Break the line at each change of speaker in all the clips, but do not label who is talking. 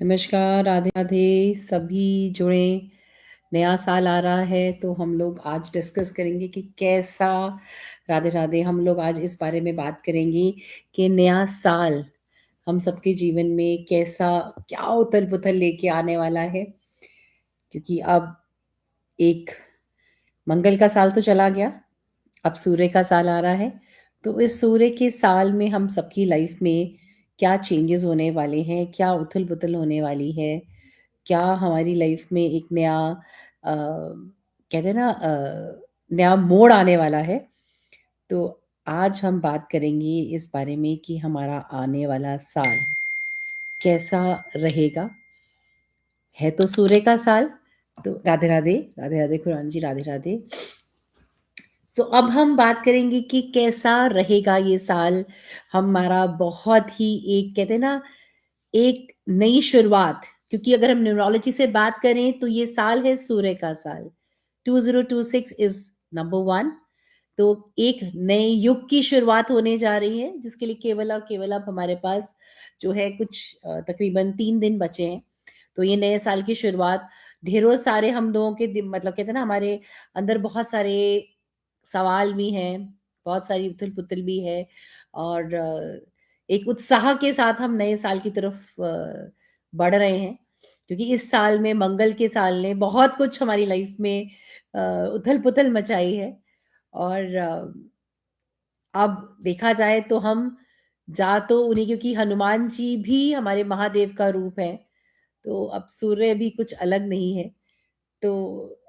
नमस्कार, राधे राधे सभी जुड़ें। नया साल आ रहा है तो हम लोग आज डिस्कस करेंगे कि कैसा राधे राधे हम लोग आज इस बारे में बात करेंगे कि नया साल हम सबके जीवन में कैसा क्या उथल-पुथल लेके आने वाला है। क्योंकि अब एक मंगल का साल तो चला गया, अब सूर्य का साल आ रहा है। तो इस सूर्य के साल में हम सबकी लाइफ में क्या चेंजेस होने वाले हैं, क्या उथल-पुथल होने वाली है, क्या हमारी लाइफ में एक नया कहते हैं ना नया मोड़ आने वाला है। तो आज हम बात करेंगे इस बारे में कि हमारा आने वाला साल कैसा रहेगा। है तो सूर्य का साल। तो राधे राधे, राधे राधे खुरान जी, राधे राधे। तो अब हम बात करेंगे कि कैसा रहेगा ये साल। हमारा बहुत ही एक कहते हैं ना एक नई शुरुआत। क्योंकि अगर हम न्यूमरोलॉजी से बात करें तो ये साल है सूर्य का साल। 2026 इज नंबर वन। तो एक नए युग की शुरुआत होने जा रही है जिसके लिए केवल और केवल अब हमारे पास जो है कुछ तकरीबन 3 दिन बचे हैं। तो ये नए साल की शुरुआत ढेरों सारे हम लोगों के मतलब कहते हैं ना हमारे अंदर बहुत सारे सवाल भी हैं, बहुत सारी उथल-पुथल भी है। और एक उत्साह के साथ हम नए साल की तरफ बढ़ रहे हैं। क्योंकि इस साल में मंगल के साल ने बहुत कुछ हमारी लाइफ में उथल-पुथल मचाई है। और अब देखा जाए तो हम जा तो उन्हीं क्योंकि हनुमान जी भी हमारे महादेव का रूप है, तो अब सूर्य भी कुछ अलग नहीं है। तो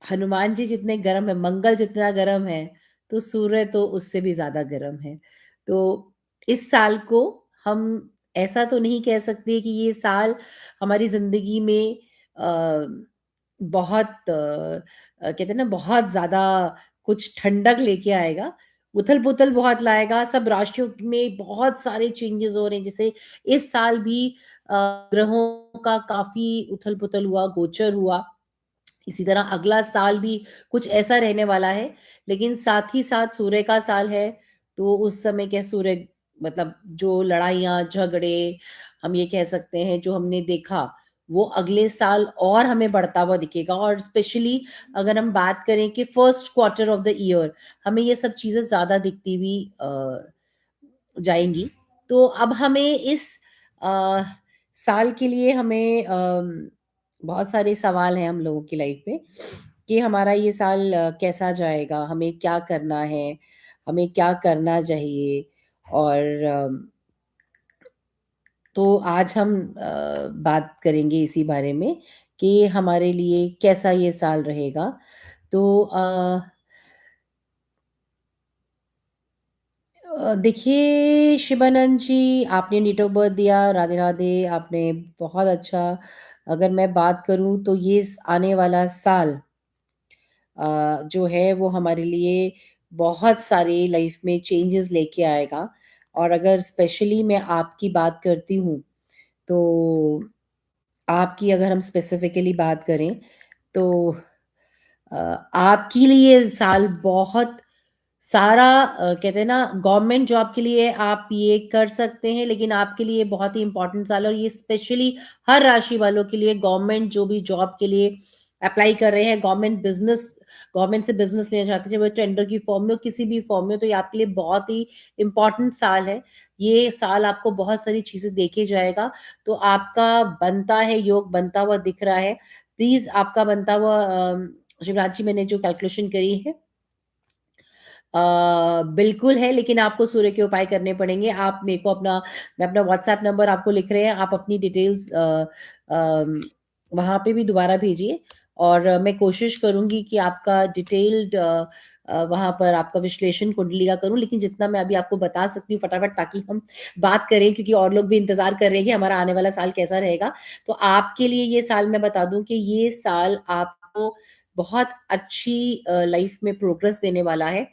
हनुमान जी जितने गरम है, मंगल जितना गरम है, तो सूर्य तो उससे भी ज़्यादा गरम है। तो इस साल को हम ऐसा तो नहीं कह सकते कि ये साल हमारी ज़िंदगी में बहुत कहते हैं ना बहुत ज़्यादा कुछ ठंडक लेके आएगा। उथल-पुथल बहुत लाएगा, सब राशियों में बहुत सारे चेंजेज़ हो रहे हैं। जैसे इस साल भी अ, ग्रहों का काफ़ी उथल-पुथल हुआ, गोचर हुआ। इसी तरह अगला साल भी कुछ ऐसा रहने वाला है, लेकिन साथ ही साथ सूर्य का साल है, तो उस समय क्या सूर्य मतलब जो लड़ाइयाँ, झगड़े हम ये कह सकते हैं जो हमने देखा, वो अगले साल और हमें बढ़ता हुआ दिखेगा। और स्पेशली अगर हम बात करें कि first quarter of the year हमें ये सब चीज़ें ज़्यादा दिखती हुई जाएँगी। तो अब हमें इस अ, साल के लिए हमें बहुत सारे सवाल हैं हम लोगों की लाइफ में कि हमारा ये साल कैसा जाएगा, हमें क्या करना है, हमें क्या करना चाहिए। और तो आज हम बात करेंगे इसी बारे में कि हमारे लिए कैसा ये साल रहेगा। तो देखिए शिवानंद जी, आपने डेट ऑफ बर्थ दिया, राधे राधे, आपने बहुत अच्छा। अगर मैं बात करूं तो ये आने वाला साल जो है वो हमारे लिए बहुत सारे लाइफ में चेंजेस लेके आएगा। और अगर स्पेशली मैं आपकी बात करती हूँ तो आपकी अगर हम स्पेसिफिकली बात करें तो अ, आपके लिए साल बहुत सारा कहते हैं ना गवर्नमेंट जॉब के लिए आप ये कर सकते हैं, लेकिन आपके लिए बहुत ही इम्पोर्टेंट साल है। और ये स्पेशली हर राशि वालों के लिए गवर्नमेंट जो भी जॉब के लिए अप्लाई कर रहे हैं, गवर्नमेंट से बिजनेस लेना चाहते हैं, चाहे वो टेंडर की फॉर्म में हो, किसी भी फॉर्म में हो, तो ये आपके लिए बहुत ही इम्पोर्टेंट साल है। ये साल आपको बहुत सारी चीजें देके जाएगा। तो आपका बनता है योग बनता हुआ दिख रहा है। प्लीज आपका बनता हुआ शिवराज जी, मैंने जो कैलकुलेशन करी है बिल्कुल है, लेकिन आपको सूर्य के उपाय करने पड़ेंगे। आप मेरे को अपना मैं अपना व्हाट्सएप नंबर आपको लिख रहे हैं, आप अपनी डिटेल्स वहाँ पे भी दोबारा भेजिए। और मैं कोशिश करूँगी कि आपका डिटेल्ड वहाँ पर आपका विश्लेषण कुंडली का करूँ, लेकिन जितना मैं अभी आपको बता सकती हूँ फटाफट ताकि हम बात करें, क्योंकि और लोग भी इंतज़ार कर रहे हैं कि हमारा आने वाला साल कैसा रहेगा। तो आपके लिए ये साल मैं बता दूँ कि ये साल आपको बहुत अच्छी लाइफ में प्रोग्रेस देने वाला है।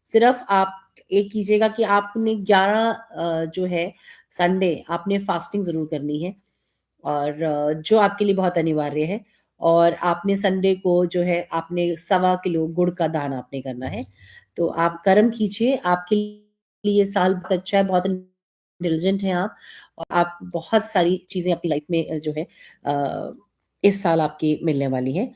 सिर्फ आप एक कीजिएगा कि आपने 11 जो है संडे आपने फास्टिंग ज़रूर करनी है। और जो आपके लिए बहुत अनिवार्य है। और आपने संडे को जो है आपने सवा किलो गुड़ का दान आपने करना है। तो आप कर्म कीजिए, आपके लिए ये साल बहुत अच्छा है, बहुत इंटेलिजेंट हैं आप। और आप बहुत सारी चीज़ें अपनी लाइफ में जो है इस साल आपकी मिलने वाली हैं।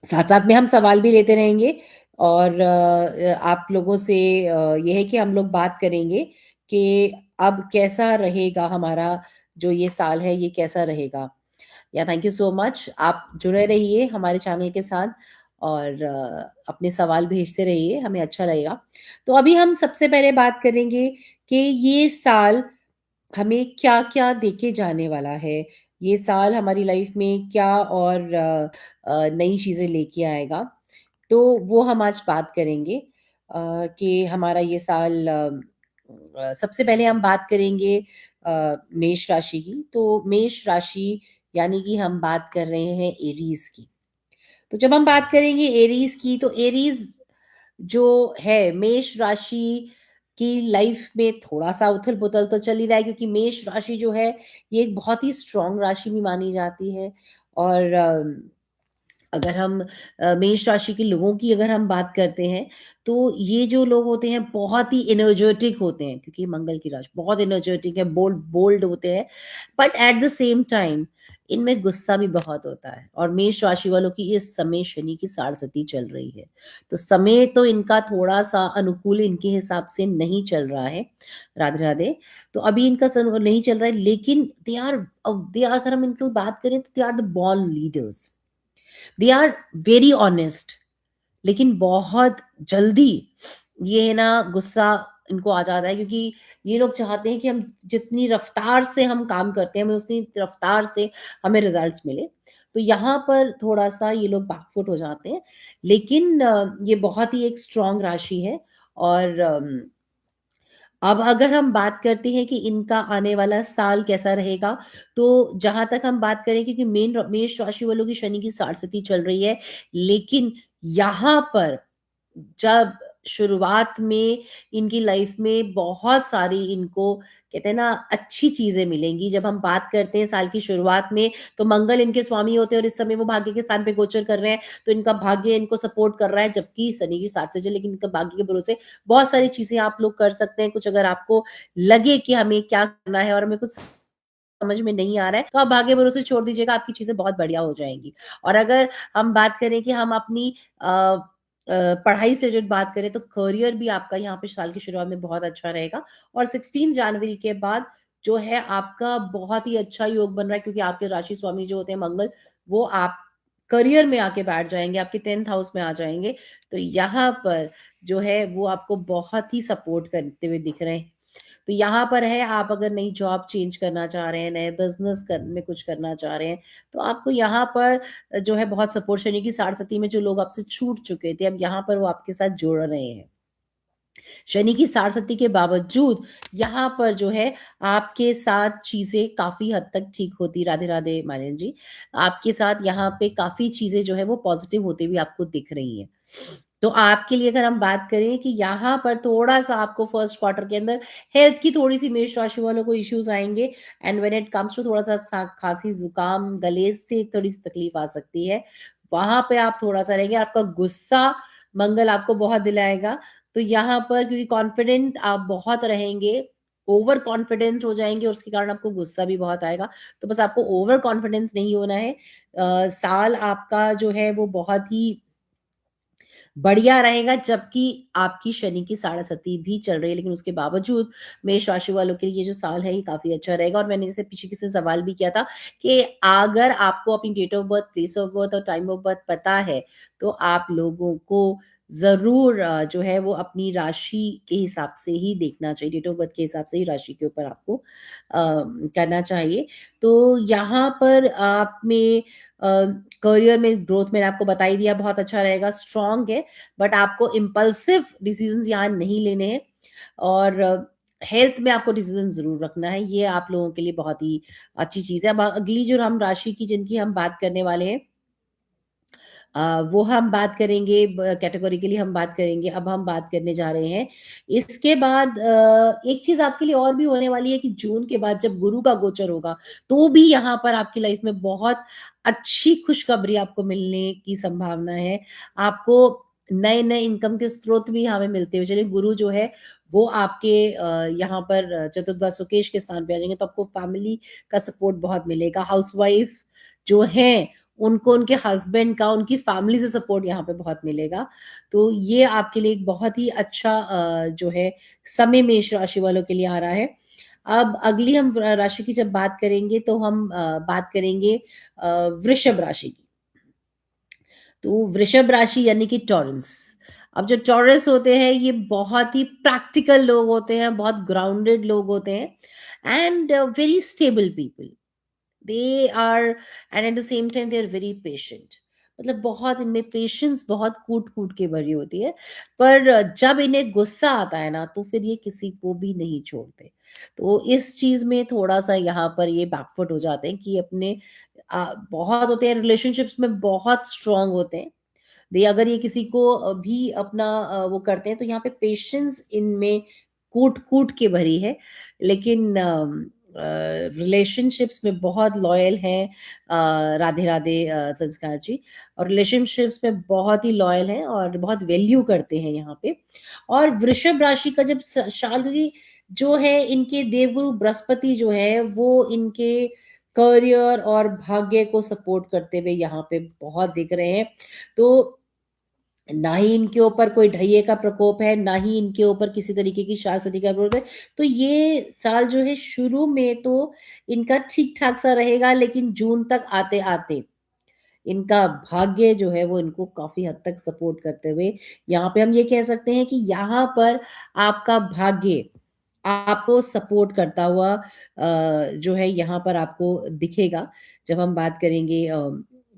साथ-साथ में हम सवाल भी लेते रहेंगे और आप लोगों से ये है कि हम लोग बात करेंगे कि अब कैसा रहेगा हमारा जो ये साल है, ये कैसा रहेगा। या थैंक यू सो मच। आप जुड़े रहिए हमारे चैनल के साथ और अपने सवाल भेजते रहिए, हमें अच्छा लगेगा। तो अभी हम सबसे पहले बात करेंगे कि ये साल हमें क्या-क्या देके जाने वाला है? ये साल हमारी लाइफ में क्या और नई चीज़ें लेके आएगा? तो वो हम आज बात करेंगे कि हमारा ये साल सबसे पहले हम बात करेंगे मेष राशि की। तो मेष राशि यानी कि हम बात कर रहे हैं एरीज़ की। तो जब हम बात करेंगे एरीज़ की तो एरीज़ जो है मेष राशि की लाइफ में थोड़ा-सा उथल-पुथल तो चल ही रहा है क्योंकि मेष राशि जो है ये एक बहुत ही स्ट्रॉन्ग राशि भी मानी जाती है और अगर हम मेष राशि के लोगों की अगर हम बात करते हैं, तो ये जो लोग होते हैं बहुत ही एनर्जेटिक होते हैं क्योंकि मंगल की राशि बहुत एनर्जेटिक है, बोल्ड बोल्ड होते हैं, but at the same time इनमें गुस्सा भी बहुत होता है और मेष राशि वालों की इस समय शनि की साढ़ेसती चल रही है। तो समय तो इनका थोड़ा-सा अनुकूल इनके हिसाब से नहीं चल रहा है, राधे-राधे। तो अभी इनका नहीं चल रहा है लेकिन दे आर अगर हम इनकी बात करें तो they are the born leaders. They are very honest लेकिन बहुत जल्दी ये है ना गुस्सा इनको आ जाता है क्योंकि ये लोग चाहते हैं कि हम जितनी रफ्तार से हम काम करते हैं हमें उतनी रफ्तार से हमें रिजल्ट्स मिले तो यहाँ पर थोड़ा सा ये लोग बैकफुट हो जाते हैं लेकिन ये बहुत ही एक स्ट्रांग राशि है और अब अगर हम बात करते हैं कि इनका आने वाला साल कैसा रहेगा, तो जहाँ तक हम बात करें क्योंकि मेष राशि वालों की शनि की साढ़-साती चल रही है, लेकिन यहाँ पर जब शुरुआत में इनकी लाइफ में बहुत सारी इनको कहते हैं ना अच्छी चीज़ें मिलेंगी। जब हम बात करते हैं साल की शुरुआत में तो मंगल इनके स्वामी होते हैं और इस समय वो भाग्य के स्थान पे गोचर कर रहे हैं, तो इनका भाग्य इनको सपोर्ट कर रहा है जबकि शनि की साथ से लेकिन इनका भाग्य के भरोसे बहुत सारी चीज़ें आप लोग कर सकते हैं। कुछ अगर आपको लगे कि हमें क्या करना है और हमें कुछ समझ में नहीं आ रहा है, तो आप भाग्य भरोसे छोड़ दीजिएगा, आपकी चीज़ें बहुत बढ़िया हो जाएँगी। और अगर हम बात करें कि हम अपनी पढ़ाई से रिलेटेड बात करें तो करियर भी आपका यहाँ पे साल की शुरुआत में बहुत अच्छा रहेगा और 16 जनवरी के बाद जो है आपका बहुत ही अच्छा योग बन रहा है क्योंकि आपके राशि स्वामी जो होते हैं मंगल, वो आप करियर में आके बैठ जाएँगे, आपके 10th हाउस में आ जाएँगे। तो यहाँ पर जो है वो आपको बहुत ही सपोर्ट करते हुए दिख रहे हैं। तो यहाँ पर है आप अगर नई जॉब चेंज करना चाह रहे हैं, नए बिज़नेस कर में कुछ करना चाह रहे हैं, तो आपको यहाँ पर जो है बहुत सपोर्ट शनि की साढ़-साती में जो लोग आपसे छूट चुके थे, अब यहाँ पर वो आपके साथ जुड़ रहे हैं। शनि की साढ़-साती के बावजूद यहाँ पर जो है आपके साथ चीज़ें काफ़ी हद तक ठीक होती राधे-राधे मानन जी। आपके साथ यहाँ पे काफ़ी चीज़ें जो है वो पॉज़िटिव होते हुए आपको दिख रही हैं। तो आपके लिए अगर हम बात करें कि यहाँ पर थोड़ा-सा आपको फर्स्ट क्वार्टर के अंदर हेल्थ की थोड़ी-सी मेष राशि वालों को इश्यूज़ आएँगे and when it comes to थोड़ा-सा खाँसी, ज़ुकाम, गले से थोड़ी-सी तकलीफ़ आ सकती है। वहाँ पे आप थोड़ा-सा रहेंगे, आपका गुस्सा मंगल आपको बहुत दिलाएगा। तो यहाँ पर क्योंकि कॉन्फिडेंट आप बहुत रहेंगे, ओवर कॉन्फिडेंट हो जाएँगे और उसके कारण आपको गुस्सा भी बहुत आएगा। तो बस आपको ओवर कॉन्फिडेंस नहीं होना है। साल आपका जो है वो बहुत ही बढ़िया रहेगा जबकि आपकी शनि की साढ़े-साती भी चल रही है, लेकिन उसके बावजूद मेष राशि वालों के लिए ये जो साल है ये काफ़ी अच्छा रहेगा और मैंने जैसे पीछे किसी से सवाल भी किया था कि अगर आपको अपनी date of birth, place of birth और टाइम ऑफ बर्थ पता है, तो आप लोगों को ज़रूर जो है वो अपनी राशि के हिसाब से ही देखना चाहिए, डेट ऑफ बर्थ के हिसाब से ही राशि के ऊपर आपको करना चाहिए। तो यहाँ पर आप में करियर में ग्रोथ मैंने आपको बता ही दिया बहुत अच्छा रहेगा, स्ट्रॉन्ग है, बट आपको इम्पल्सिव डिसीज़न्स यहाँ नहीं लेने हैं और हेल्थ में आपको डिसीज़न ज़रूर रखना है, ये आप लोगों के लिए बहुत ही अच्छी चीज़ है। अब अगली जो हम राशि की जिनकी हम बात करने वाले हैं वो हम बात करेंगे कैटेगोरिकली हम बात करेंगे। अब हम बात करने जा रहे हैं। इसके बाद एक चीज़ आपके लिए और भी होने वाली है कि जून के बाद जब गुरु का गोचर होगा, तो भी यहाँ पर आपकी लाइफ में बहुत अच्छी खुशखबरी आपको मिलने की संभावना है। आपको नए-नए इनकम के स्रोत भी हमें मिलते हुए चले। गुरु जो है वो आपके यहाँ पर चतुर्दश सुकेश के स्थान पे आ जाएँगे तो आपको फैमिली का सपोर्ट बहुत मिलेगा। हाउसवाइफ जो हैं उनको उनके हस्बैंड का, उनकी फैमिली से सपोर्ट यहाँ पे बहुत मिलेगा। तो ये आपके लिए एक बहुत ही अच्छा जो है समय मेष राशि वालों के लिए आ रहा है। अब अगली हम राशि की जब बात करेंगे तो हम बात करेंगे वृषभ राशि की। तो वृषभ राशि यानी कि टॉरस। अब जो टॉरस होते हैं ये बहुत ही प्रैक्टिकल लोग होते हैं, बहुत ग्राउंडेड लोग होते हैं and very stable people. They are and at the same time they are very patient. मतलब बहुत इनमें पेशेंस बहुत कूट कूट के भरी होती है। पर जब इन्हें गुस्सा आता है ना तो फिर ये किसी को भी नहीं छोड़ते। तो इस चीज में थोड़ा सा यहाँ पर ये बैकफुट हो जाते हैं कि अपने बहुत होते हैं रिलेशनशिप्स में बहुत स्ट्रांग होते हैं। दे अगर ये किसी को भी अपना वो करते हैं तो यहाँ पे पेशेंस इनमें कूट-कूट के भरी है। लेकिन रिलेशनशिप्स में बहुत लॉयल हैं राधे-राधे संस्कार जी और रिलेशनशिप्स में बहुत ही लॉयल हैं और बहुत वैल्यू करते हैं यहाँ पे। और वृषभ राशि का जब सैलरी जो है इनके देवगुरु बृहस्पति जो है वो इनके करियर और भाग्य को सपोर्ट करते हुए यहाँ पे बहुत दिख रहे हैं। तो ना ही इनके ऊपर कोई ढैये का प्रकोप है, ना ही इनके ऊपर किसी तरीके की शारसती का प्रकोप है। तो ये साल जो है शुरू में तो इनका ठीक-ठाक सा रहेगा लेकिन जून तक आते-आते इनका भाग्य जो है वो इनको काफ़ी हद तक सपोर्ट करते हुए यहाँ पे हम ये कह सकते हैं कि यहाँ पर आपका भाग्य आपको सपोर्ट करता हुआ जो है यहाँ पर आपको दिखेगा। जब हम बात करेंगे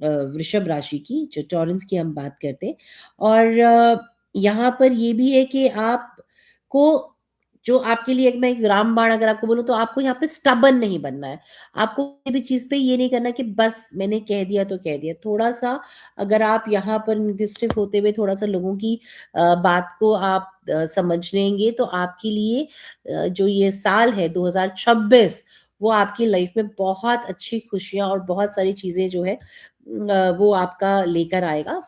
वृषभ राशि की, जो टॉरंस की हम बात करते हैं और यहाँ पर ये भी है कि आपको जो आपके लिए एक मैं एक रामबाण अगर आपको बोलूँ तो आपको यहाँ पे स्टबर्न नहीं बनना है। आपको किसी भी चीज़ पे ये नहीं करना कि बस मैंने कह दिया तो कह दिया। थोड़ा-सा अगर आप यहाँ पर इन्वेस्टिव होते हुए थोड़ा-सा लोगों की बात को आप समझ लेंगे तो आपके लिए जो ये साल है 2026 वो आपकी लाइफ में बहुत अच्छी खुशियाँ और बहुत सारी चीज़ें जो है वो आपका लेकर आएगा।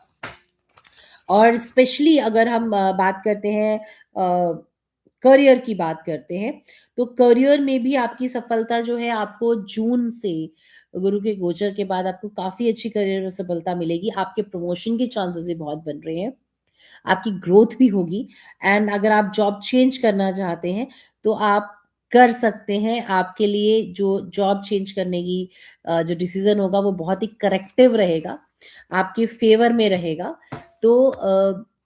और स्पेशली अगर हम बात करते हैं करियर की बात करते हैं, तो करियर में भी आपकी सफलता जो है आपको जून से गुरु के गोचर के बाद आपको काफ़ी अच्छी करियर में सफलता मिलेगी। आपके प्रमोशन के चांसेस भी बहुत बन रहे हैं। आपकी ग्रोथ भी होगी एंड अगर आप जॉब चेंज करना चाहते हैं, तो आप कर सकते हैं। आपके लिए जो जॉब चेंज करने की जो डिसीज़न होगा वो बहुत ही करेक्टिव रहेगा, आपके फ़ेवर में रहेगा। तो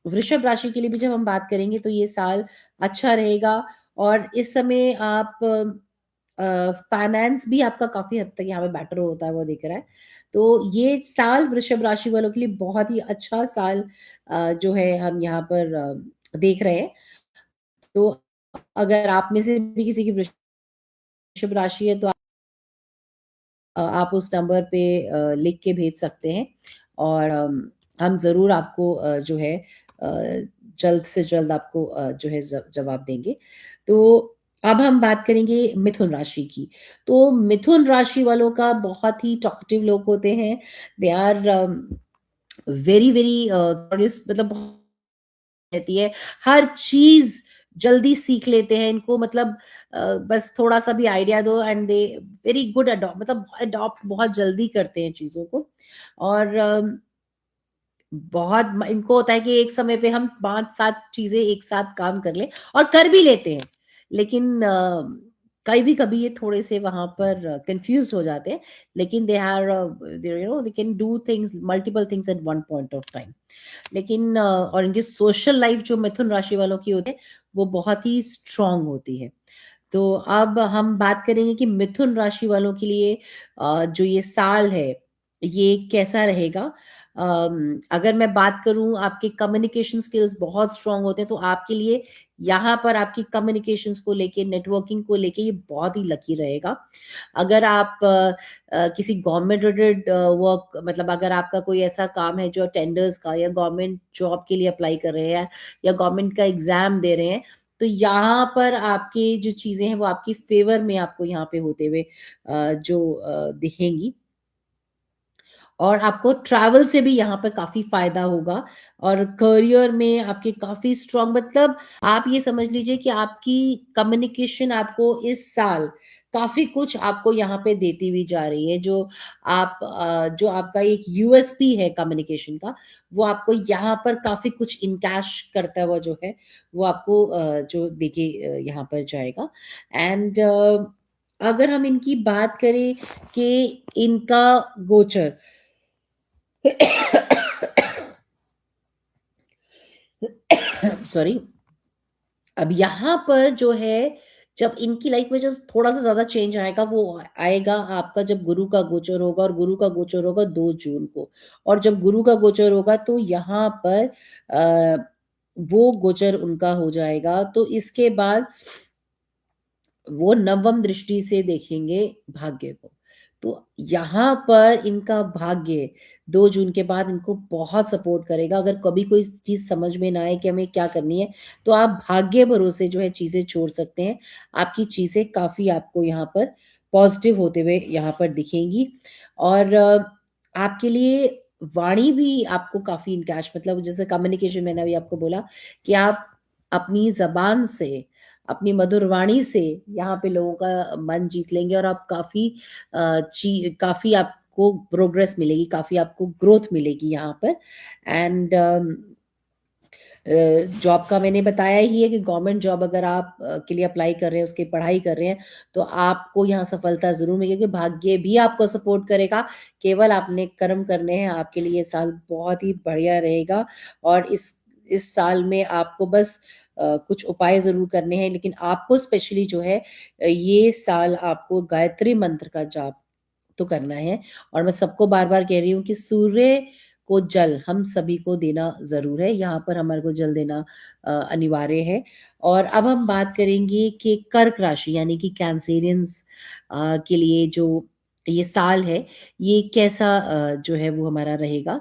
वृषभ राशि के लिए भी जब हम बात करेंगे तो ये साल अच्छा रहेगा और इस समय आप फाइनेंस भी आपका काफ़ी हद तक यहाँ पे बेटर होता है वो दिख रहा है। तो ये साल वृषभ राशि वालों के लिए बहुत ही अच्छा साल जो है हम यहाँ पर देख रहे हैं। तो अगर आप में से भी किसी की वृषभ राशि है तो आप उस नंबर पे लिख के भेज सकते हैं और हम ज़रूर आपको जो है जल्द से जल्द आपको जो है जवाब देंगे। तो अब हम बात करेंगे मिथुन राशि की। तो मिथुन राशि वालों का बहुत ही टॉकेटिव लोग होते हैं। They are very very curious मतलब रहती है। हर चीज़ जल्दी सीख लेते हैं इनको मतलब बस थोड़ा-सा भी आइडिया दो एंड दे वेरी गुड मतलब अडॉप्ट बहुत जल्दी करते हैं चीज़ों को और बहुत म इनको होता है कि एक समय पे हम 5-7 चीज़ें एक साथ काम कर लें और कर भी लेते हैं। लेकिन कभी-कभी ये थोड़े से वहाँ पर कन्फ्यूज़्ड हो जाते हैं। लेकिन they you know they can do things multiple things at one point of time. लेकिन और इनकी सोशल लाइफ जो मिथुन राशि वालों की होती है, वो बहुत ही स्ट्रॉन्ग होती है। तो अब हम बात करेंगे कि मिथुन राशि वालों के लिए जो ये साल है, ये कैसा रहेगा? अगर मैं बात करूँ आपके कम्युनिकेशन स्किल्स बहुत स्ट्रॉन्ग होते हैं, तो आपके लिए यहाँ पर आपकी कम्युनिकेशंस को लेके, नेटवर्किंग को लेके ये बहुत ही लकी रहेगा। अगर आप किसी गवर्नमेंट रिलेटेड वर्क मतलब अगर आपका कोई ऐसा काम है जो टेंडर्स का या गवर्नमेंट जॉब के लिए अप्लाई कर रहे हैं या गवर्नमेंट का एग्ज़ाम दे रहे हैं, तो यहाँ पर आपकी जो चीज़ें हैं वो आपकी फ़ेवर में आपको यहाँ पे होते हुए जो दिखेंगी। और आपको ट्रैवल से भी यहाँ पे काफ़ी फ़ायदा होगा और करियर में आपके काफ़ी स्ट्रॉन्ग, मतलब आप ये समझ लीजिए कि आपकी कम्युनिकेशन आपको इस साल काफ़ी कुछ आपको यहाँ पे देती हुई जा रही है। जो आपका एक यूएसपी है कम्युनिकेशन का, वो आपको यहाँ पर काफ़ी कुछ इनकैश करता हुआ जो है, वो आपको जो देके यहाँ पर जाएगा। एंड अगर हम इनकी बात करें कि इनका गोचर सॉरी, अब यहाँ पर जो है, जब इनकी लाइफ में जो थोड़ा-सा ज़्यादा चेंज आएगा, वो आएगा आपका जब गुरु का गोचर होगा, और गुरु का गोचर होगा 2 जून को। और जब गुरु का गोचर होगा तो यहाँ पर वो गोचर उनका हो जाएगा, तो इसके बाद वो नवम दृष्टि से देखेंगे भाग्य को। तो यहाँ पर इनका भाग्य 2 जून के बाद इनको बहुत सपोर्ट करेगा। अगर कभी कोई चीज़ समझ में ना आए कि हमें क्या करनी है, तो आप भाग्य भरोसे जो है चीज़ें छोड़ सकते हैं। आपकी चीज़ें काफ़ी आपको यहाँ पर पॉज़िटिव होते हुए यहाँ पर दिखेंगी। और आपके लिए वाणी भी आपको काफ़ी इनकैश, मतलब जैसे कम्युनिकेशन मैंने अभी आपको बोला कि आप अपनी ज़बान से, अपनी मधुर वाणी से यहाँ पे लोगों का मन जीत लेंगे, और आप काफ़ी आपको प्रोग्रेस मिलेगी, काफ़ी आपको ग्रोथ मिलेगी यहाँ पर। एंड जॉब का मैंने बताया ही है कि गवर्नमेंट जॉब अगर आप के लिए अप्लाई कर रहे हैं, उसकी पढ़ाई कर रहे हैं, तो आपको यहाँ सफलता ज़रूर मिलेगी, क्योंकि भाग्य भी आपको सपोर्ट करेगा। केवल आपने कर्म करने हैं, आपके लिए ये साल बहुत ही बढ़िया रहेगा। और इस साल में आपको बस कुछ उपाय ज़रूर करने हैं, लेकिन आपको स्पेशली जो है ये साल आपको गायत्री मंत्र का जाप तो करना है। और मैं सबको बार-बार कह रही हूँ कि सूर्य को जल हम सभी को देना ज़रूर है, यहाँ पर हमारे को जल देना अनिवार्य है। और अब हम बात करेंगे कि कर्क राशि यानी कि कैंसेरियंस के लिए जो ये साल है, ये कैसा जो है वो हमारा रहेगा।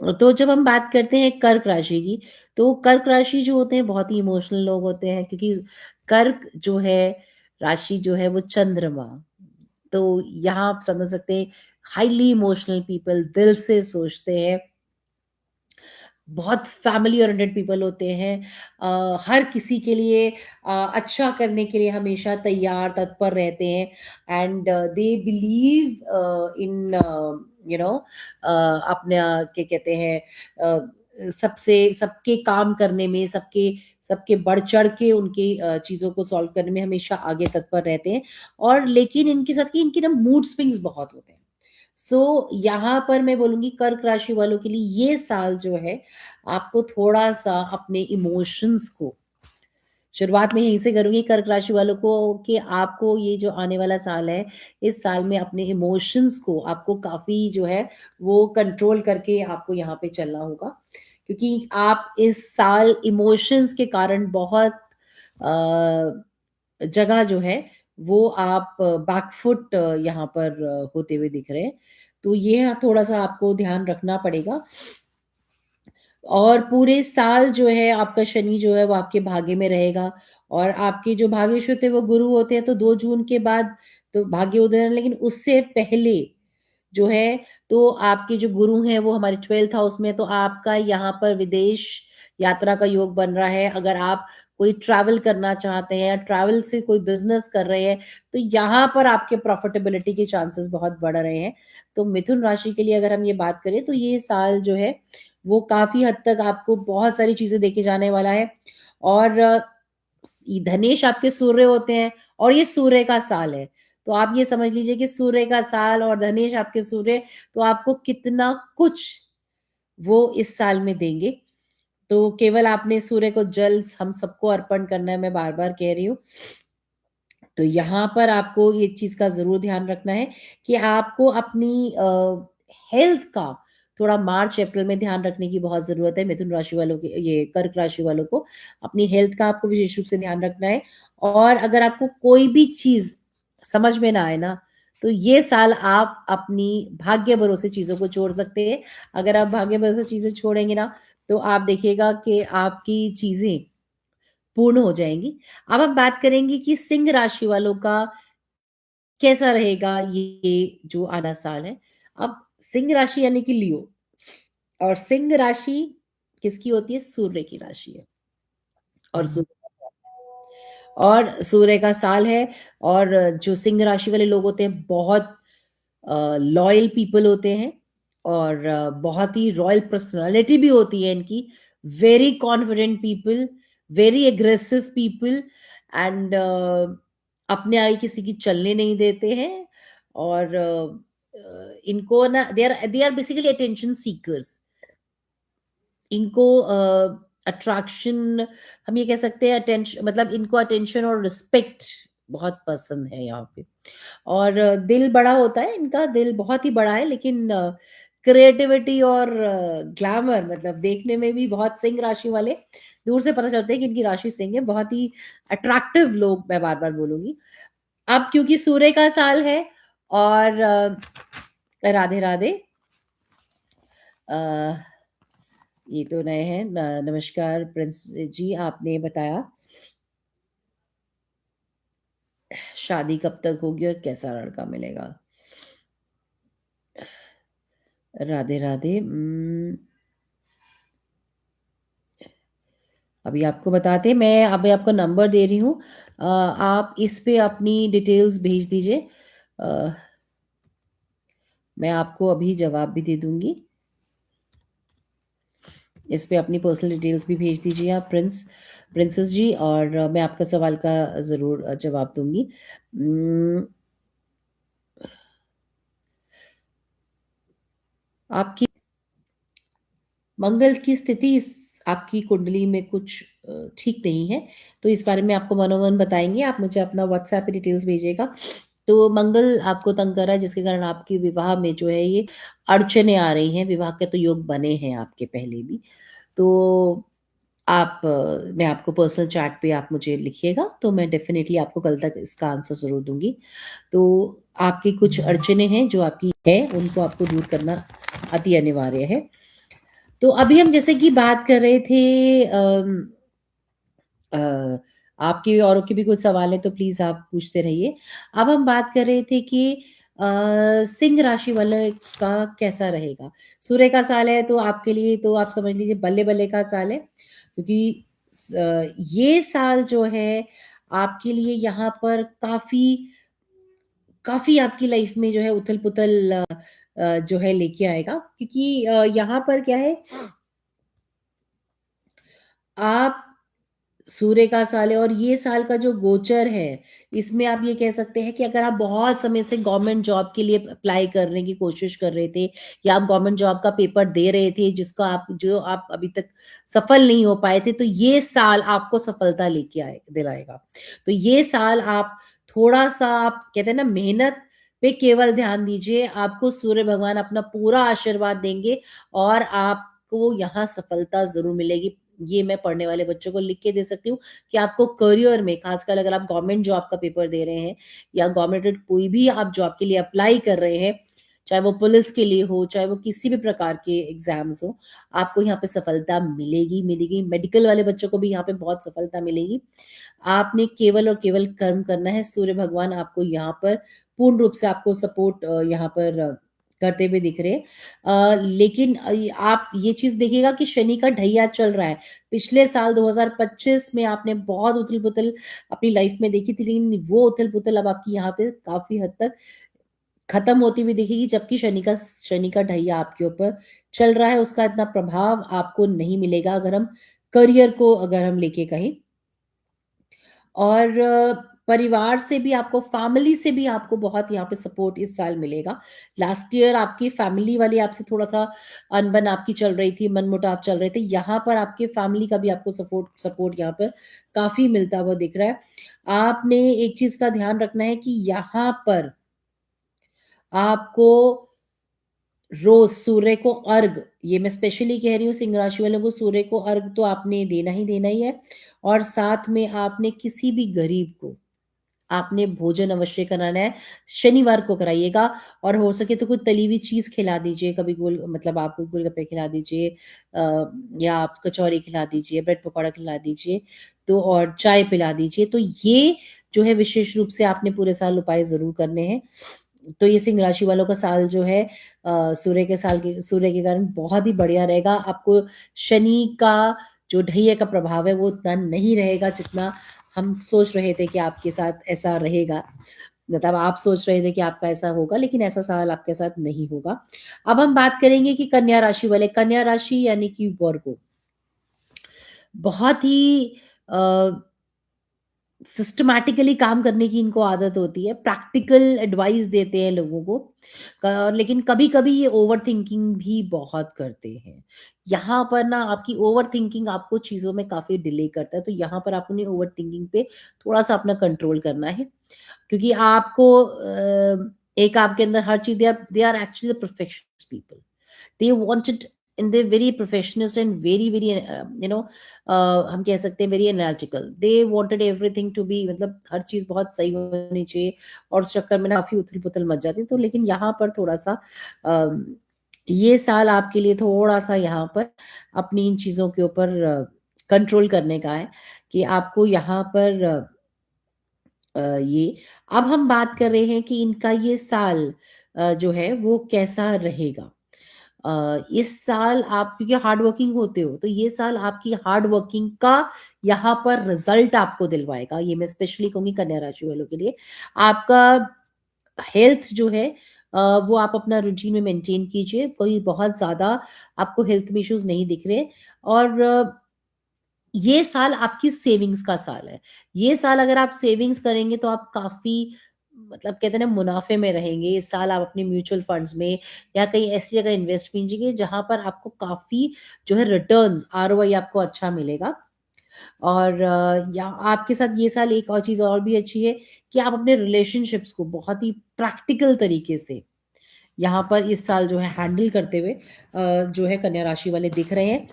तो जब हम बात करते हैं कर्क राशि की, तो कर्क राशि जो होते हैं बहुत ही इमोशनल लोग होते हैं, क्योंकि कर्क जो है राशि जो है वो चंद्रमा, तो यहाँ आप समझ सकते हैं हाईली इमोशनल पीपल, दिल से सोचते हैं, बहुत फैमिली ओरिएंटेड पीपल होते हैं। हर किसी के लिए अच्छा करने के लिए हमेशा तैयार, तत्पर रहते हैं। And they believe in you know अपने क्या कहते हैं, सबसे सबके काम करने में, सबके सबके बढ़ चढ़ के उनकी चीज़ों को सॉल्व करने में हमेशा आगे तत्पर रहते हैं। और लेकिन इनके साथ कि इनके ना मूड स्विंग्स बहुत होते हैं। सो यहाँ पर मैं बोलूँगी कर्क राशि वालों के लिए ये साल जो है, आपको थोड़ा-सा अपने इमोशंस को, शुरुआत मैं यहीं से करूँगी कर्क राशि वालों को, कि आपको ये जो आने वाला साल है, इस साल में अपने इमोशंस को आपको काफ़ी जो है वो कंट्रोल करके आपको यहाँ पे चलना होगा। क्योंकि आप इस साल इमोशंस के कारण बहुत जगह जो है वो आप बैकफुट यहाँ पर होते हुए दिख रहे हैं। तो ये थोड़ा-सा आपको ध्यान रखना पड़ेगा। और पूरे साल जो है आपका शनि जो है वो आपके भाग्य में रहेगा, और आपके जो भाग्येश होते हैं वो गुरु होते हैं, तो 2 जून के बाद तो भाग्य उदय है, लेकिन उससे पहले जो है, तो आपके जो गुरु हैं वो हमारे 12th हाउस में, तो आपका यहाँ पर विदेश यात्रा का योग बन रहा है। अगर आप कोई ट्रैवल करना चाहते हैं या ट्रैवल से कोई बिज़नेस कर रहे हैं, तो यहाँ पर आपके प्रॉफ़िटेबिलिटी के चांसेस बहुत बढ़ रहे हैं। तो मिथुन राशि के लिए अगर हम ये बात करें, तो ये साल जो है, वो काफ़ी हद तक आपको बहुत सारी चीज़ें देके जाने वाला है। और धनेश आपके सूर्य होते हैं, और ये सूर्य का साल है। तो आप ये समझ लीजिए कि सूर्य का साल और धनेश आपके सूर्य, तो आपको कितना कुछ वो इस साल में देंगे। तो केवल आपने सूर्य को जल हम सबको अर्पण करना है, मैं बार-बार कह रही हूँ। तो यहाँ पर आपको ये चीज़ का ज़रूर ध्यान रखना है कि आपको अपनी हेल्थ का थोड़ा मार्च-अप्रैल में ध्यान रखने की बहुत ज़रूरत है। मिथुन राशि वालों के, ये कर्क राशि वालों को अपनी हेल्थ का आपको विशेष रूप से ध्यान रखना है। और अगर आपको कोई भी चीज़ समझ में ना आए ना, तो ये साल आप अपनी भाग्य भरोसे चीज़ों को छोड़ सकते हैं। अगर आप भाग्य भरोसे चीज़ें छोड़ेंगे ना, तो आप देखिएगा कि आपकी चीज़ें पूर्ण हो जाएँगी। अब हम बात करेंगे कि सिंह राशि वालों का कैसा रहेगा ये जो आना साल है। अब सिंह राशि यानी कि लियो, और सिंह राशि किसकी होती है? सूर्य की राशि है। और सूर्य का साल है। और जो सिंह राशि वाले लोग होते हैं बहुत लॉयल पीपल होते हैं, और बहुत ही रॉयल पर्सनालिटी भी होती है इनकी। Very confident people, very aggressive people, and अपने आगे किसी की चलने नहीं देते हैं। और इनको ना, they are basically attention seekers. इनको अट्रैक्शन, हम ये कह सकते हैं अटेंशन, मतलब इनको अटेंशन और रिस्पेक्ट बहुत पसंद है यहाँ पे। और दिल बड़ा होता है इनका, दिल बहुत ही बड़ा है, लेकिन क्रिएटिविटी और ग्लैमर, मतलब देखने में भी बहुत, सिंह राशि वाले दूर से पता चलते हैं कि इनकी राशि सिंह है। बहुत ही अट्रैक्टिव लोग, मैं बार बार बोलूंगी। अब क्योंकि सूर्य का साल है, और राधे राधे, अ, ये तो नए हैं। नमस्कार प्रिंस जी, आपने बताया शादी कब तक होगी और कैसा लड़का मिलेगा? राधे राधे। अभी आपको बताते हैं, मैं अभी आपको नंबर दे रही हूँ। आप इस पे अपनी डिटेल्स भेज दीजिए। अ, मैं आपको अभी जवाब भी दे दूंगी। इस पे अपनी पर्सनल डिटेल्स भी भेज दीजिए आप, प्रिंसेस जी, और मैं आपका सवाल का ज़रूर जवाब दूंगी। उम, आपकी मंगल की स्थिति इस आपकी कुंडली में कुछ ठीक नहीं है, तो इस बारे में आपको मनोमन बताएंगे। आप मुझे अपना व्हाट्सएप पे डिटेल्स भेजिएगा। तो मंगल आपको तंग कर रहा है, जिसके कारण आपकी विवाह में जो है ये अड़चने आ रही हैं। विवाह के तो योग बने हैं आपके पहले भी। तो आप मैं आपको पर्सनल चैट पे आप मुझे लिखिएगा, तो मैं डेफिनेटली आपको कल तक इसका आंसर ज़रूर दूँगी। तो आपकी कुछ अड़चनें हैं जो आपकी है, उनको आपको दूर करना अति अनिवार्य है। तो अभी हम जैसे कि बात कर रहे थे, अ, आपके औरों के भी कुछ सवाल हैं तो प्लीज़ आप पूछते रहिए। अब हम बात कर रहे थे कि अ, सिंह राशि वाले का कैसा रहेगा? सूर्य का साल है, तो आपके लिए तो आप समझ लीजिए बल्ले-बल्ले का साल है, क्योंकि ये साल जो है आपके लिए यहाँ पर काफ़ी काफ़ी आपकी लाइफ में जो है उथल-पुथल जो है लेके आएगा, क्योंकि यहाँ पर क्या है, आप सूर्य का साल है, और ये साल का जो गोचर है, इसमें आप ये कह सकते हैं कि अगर आप बहुत समय से गवर्नमेंट जॉब के लिए अप्लाई करने की कोशिश कर रहे थे, या आप गवर्नमेंट जॉब का पेपर दे रहे थे, जिसका आप जो आप अभी तक सफल नहीं हो पाए थे, तो ये साल आपको सफलता लेके आए दिलाएगा। तो ये साल आप थोड़ा-सा, आप कहते हैं ना, मेहनत पे केवल ध्यान दीजिए, आपको सूर्य भगवान अपना पूरा आशीर्वाद देंगे, और आपको यहाँ सफलता ज़रूर मिलेगी। ये मैं पढ़ने वाले बच्चों को लिख के दे सकती हूँ कि आपको करियर में, खासकर अगर आप गवर्नमेंट जॉब का पेपर दे रहे हैं, या गवर्नमेंट कोई भी आप जॉब के लिए अप्लाई कर रहे हैं, चाहे वो पुलिस के लिए हो, चाहे वो किसी भी प्रकार के एग्जाम्स हो, आपको यहाँ पे सफलता मिलेगी मिलेगी। मेडिकल वाले बच्चों को भी यहाँ पे बहुत सफलता मिलेगी। आपने केवल और केवल कर्म करना है। सूर्य भगवान आपको यहाँ पर पूर्ण रूप से आपको सपोर्ट यहाँ पर करते हुए दिख रहे हैं। लेकिन आप ये चीज़ देखिएगा कि शनि का ढैया चल रहा है। पिछले साल 2025 में आपने बहुत उथल-पुथल अपनी लाइफ में देखी थी, लेकिन वो उथल-पुथल अब आपकी यहाँ पे काफ़ी हद तक खत्म होती हुई दिखेगी, जबकि शनि का ढैया आपके ऊपर चल रहा है। उसका इतना प्रभाव आपको नहीं मिलेगा, अगर हम करियर को अगर हम लेके कहें। और परिवार से भी आपको, फैमिली से भी आपको बहुत यहाँ पे सपोर्ट इस साल मिलेगा। लास्ट ईयर आपकी फैमिली वाली आपसे थोड़ा-सा अनबन आपकी चल रही थी, मनमुटाव चल रहे थे। यहाँ पर आपके फैमिली का भी आपको सपोर्ट सपोर्ट यहाँ पर काफ़ी मिलता हुआ दिख रहा है। आपने एक चीज़ का ध्यान रखना है कि यहाँ पर आपको रोज़ सूर्य को अर्घ, ये मैं स्पेशली कह रही हूँ सिंह राशि वालों को, सूर्य को अर्घ तो आपने देना ही है, और साथ में आपने किसी भी गरीब को आपने भोजन अवश्य कराना है। शनिवार को कराइएगा, और हो सके तो कोई तली हुई चीज़ खिला दीजिए, कभी मतलब आप गोलगप्पे खिला दीजिए, या आप कचौरी खिला दीजिए, ब्रेड पकौड़ा खिला दीजिए, तो और चाय पिला दीजिए। तो ये जो है विशेष रूप से आपने पूरे साल उपाय ज़रूर करने हैं। तो ये सिंह राशि वालों का साल जो है सूर्य के कारण बहुत ही बढ़िया रहेगा। आपको शनि का जो ढैया का प्रभाव है वो उतना नहीं रहेगा जितना हम सोच रहे थे कि आपके साथ ऐसा रहेगा। मतलब आप सोच रहे थे कि आपका ऐसा होगा, लेकिन ऐसा साल आपके साथ नहीं होगा। अब हम बात करेंगे कि कन्या राशि वाले, कन्या राशि यानी कि वर्गो, बहुत ही अ सिस्टमैटिकली काम करने की इनको आदत होती है, प्रैक्टिकल एडवाइस देते हैं लोगों को। लेकिन कभी-कभी ये ओवरथिंकिंग भी बहुत करते हैं। यहाँ पर ना आपकी ओवरथिंकिंग आपको चीज़ों में काफ़ी डिले करता है, तो यहाँ पर आपको नहीं ओवरथिंकिंग पे थोड़ा-सा अपना कंट्रोल करना है। क्योंकि आपको एक आपके अंदर हर चीज़, they are actually the perfectionist people. they wanted and they're very perfectionist and very हम कह सकते हैं very analytical. They wanted everything to be, मतलब हर चीज बहुत सही होनी चाहिए, और उस चक्कर में ना काफी उथल पुथल मच जाती है। तो लेकिन यहाँ पर थोड़ा सा अम, ये साल आपके लिए थोड़ा सा यहाँ पर अपनी इन चीजों के ऊपर कंट्रोल करने का है, कि आपको यहाँ पर ये अब हम बात कर रहे हैं कि इनका ये साल जो है वो कैसा रहेगा। इस साल आप क्योंकि हार्ड वर्किंग होते हो, तो ये साल आपकी हार्ड वर्किंग का यहाँ पर रिजल्ट आपको दिलवाएगा। ये मैं स्पेशली कहूँगी कन्या राशि वालों के लिए। आपका हेल्थ जो है वो आप अपना रूटीन में मेंटेन कीजिए। कोई बहुत ज़्यादा आपको हेल्थ में इश्यूज़ नहीं दिख रहे, और ये साल आपकी सेविंग्स का साल है। ये साल अगर आप सेविंग्स करेंगे तो आप काफ़ी, मतलब कहते हैं ना, मुनाफ़े में रहेंगे। इस साल आप अपने म्यूचुअल फंड्स में या कहीं ऐसी जगह इन्वेस्ट कीजिए जहाँ पर आपको काफ़ी जो है रिटर्न्स, आरओआई आपको अच्छा मिलेगा। और या आपके साथ ये साल एक और चीज़ और भी अच्छी है कि आप अपने रिलेशनशिप्स को बहुत ही प्रैक्टिकल तरीके से यहाँ पर इस साल जो है हैंडल करते हुए जो है कन्या राशि वाले दिख रहे हैं।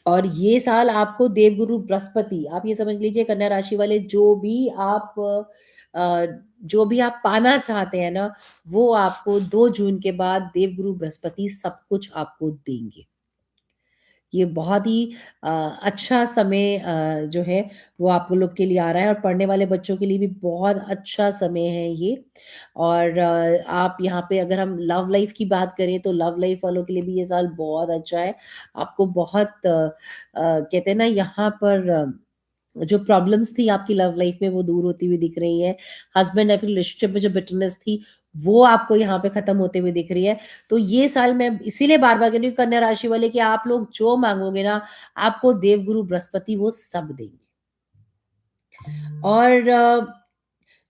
और ये साल आपको देवगुरु बृहस्पति, आप ये समझ लीजिए कन्या राशि वाले, अ, जो भी आप पाना चाहते हैं ना, वो आपको 2 जून के बाद देवगुरु बृहस्पति सब कुछ आपको देंगे। ये बहुत ही अ, अच्छा समय जो है वो आप लोग के लिए आ रहा है, और पढ़ने वाले बच्चों के लिए भी बहुत अच्छा समय है ये। और आप यहाँ पे अगर हम लव लाइफ की बात करें तो लव लाइफ वालों के लिए भी ये साल बहुत अच्छा है। आपको बहुत कहते हैं ना, यहाँ पर जो प्रॉब्लम्स थी आपकी लव लाइफ में वो दूर होती हुई दिख रही है। हस्बैंड वाइफ रिलेशनशिप में जो बिटरनेस थी वो आपको यहाँ पे खत्म होते हुए दिख रही है। तो ये साल मैं इसीलिए बार-बार कह रही हूँ कन्या राशि वाले, कि आप लोग जो माँगोगे ना, आपको देवगुरु बृहस्पति वो सब देंगे। और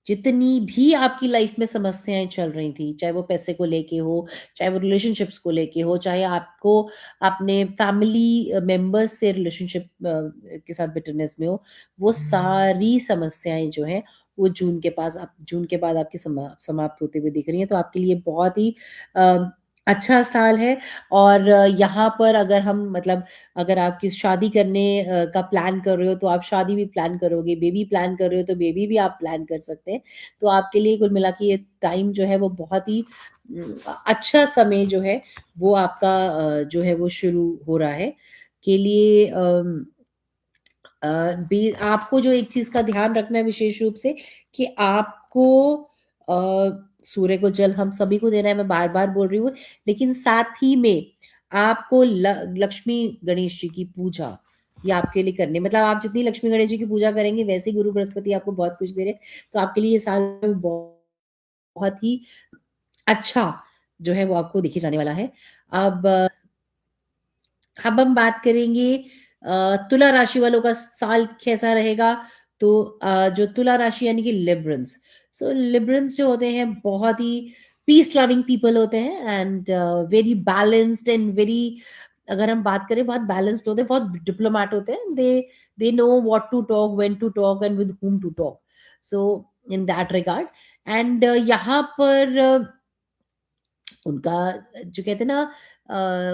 जितनी भी आपकी लाइफ में समस्याएँ चल रही थी, चाहे वो पैसे को लेके हो, चाहे वो रिलेशनशिप्स को लेके हो, चाहे आपको अपने फैमिली मेंबर्स से रिलेशनशिप के साथ बिटरनेस में हो, वो सारी समस्याएँ जो हैं, वो जून के बाद आपकी समाप्त होते हुए दिख रही हैं। तो आपके लिए बहुत ही अ, अच्छा साल है। और यहाँ पर अगर हम, मतलब अगर आप किस शादी करने का प्लान कर रहे हो, तो आप शादी भी प्लान करोगे, बेबी प्लान कर रहे हो, तो बेबी भी आप प्लान कर सकते हैं। तो आपके लिए कुल मिला के ये टाइम जो है वो बहुत ही अच्छा समय जो है वो आपका जो है वो शुरू हो रहा है के लिए। अ, बे आपको जो एक चीज़ का ध्यान रखना है विशेष रूप से, कि आपको अ, सूर्य को जल हम सभी को देना है, मैं बार-बार बोल रही हूँ। लेकिन साथ ही में आपको लक्ष्मी गणेश जी की पूजा ये आपके लिए करनी है। मतलब आप जितनी लक्ष्मी गणेश जी की पूजा करेंगे, वैसे ही गुरु बृहस्पति आपको बहुत कुछ दे रहे हैं। तो आपके लिए ये साल बहुत ही अच्छा जो है वो आपको देखे जाने वाला है। अब अब हम बात करेंगे तुला राशि वालों का साल कैसा रहेगा। तो जो तुला राशि यानी कि लिबरल्स, सो लिबरल्स जो होते हैं बहुत ही पीस लविंग पीपल होते हैं, and very balanced and very, अगर हम बात करें, बहुत बैलेंस्ड होते हैं, बहुत डिप्लोमेट होते हैं। They know what to talk, when to talk and with whom to talk. So in that regard, and यहाँ पर उनका जो कहते हैं ना,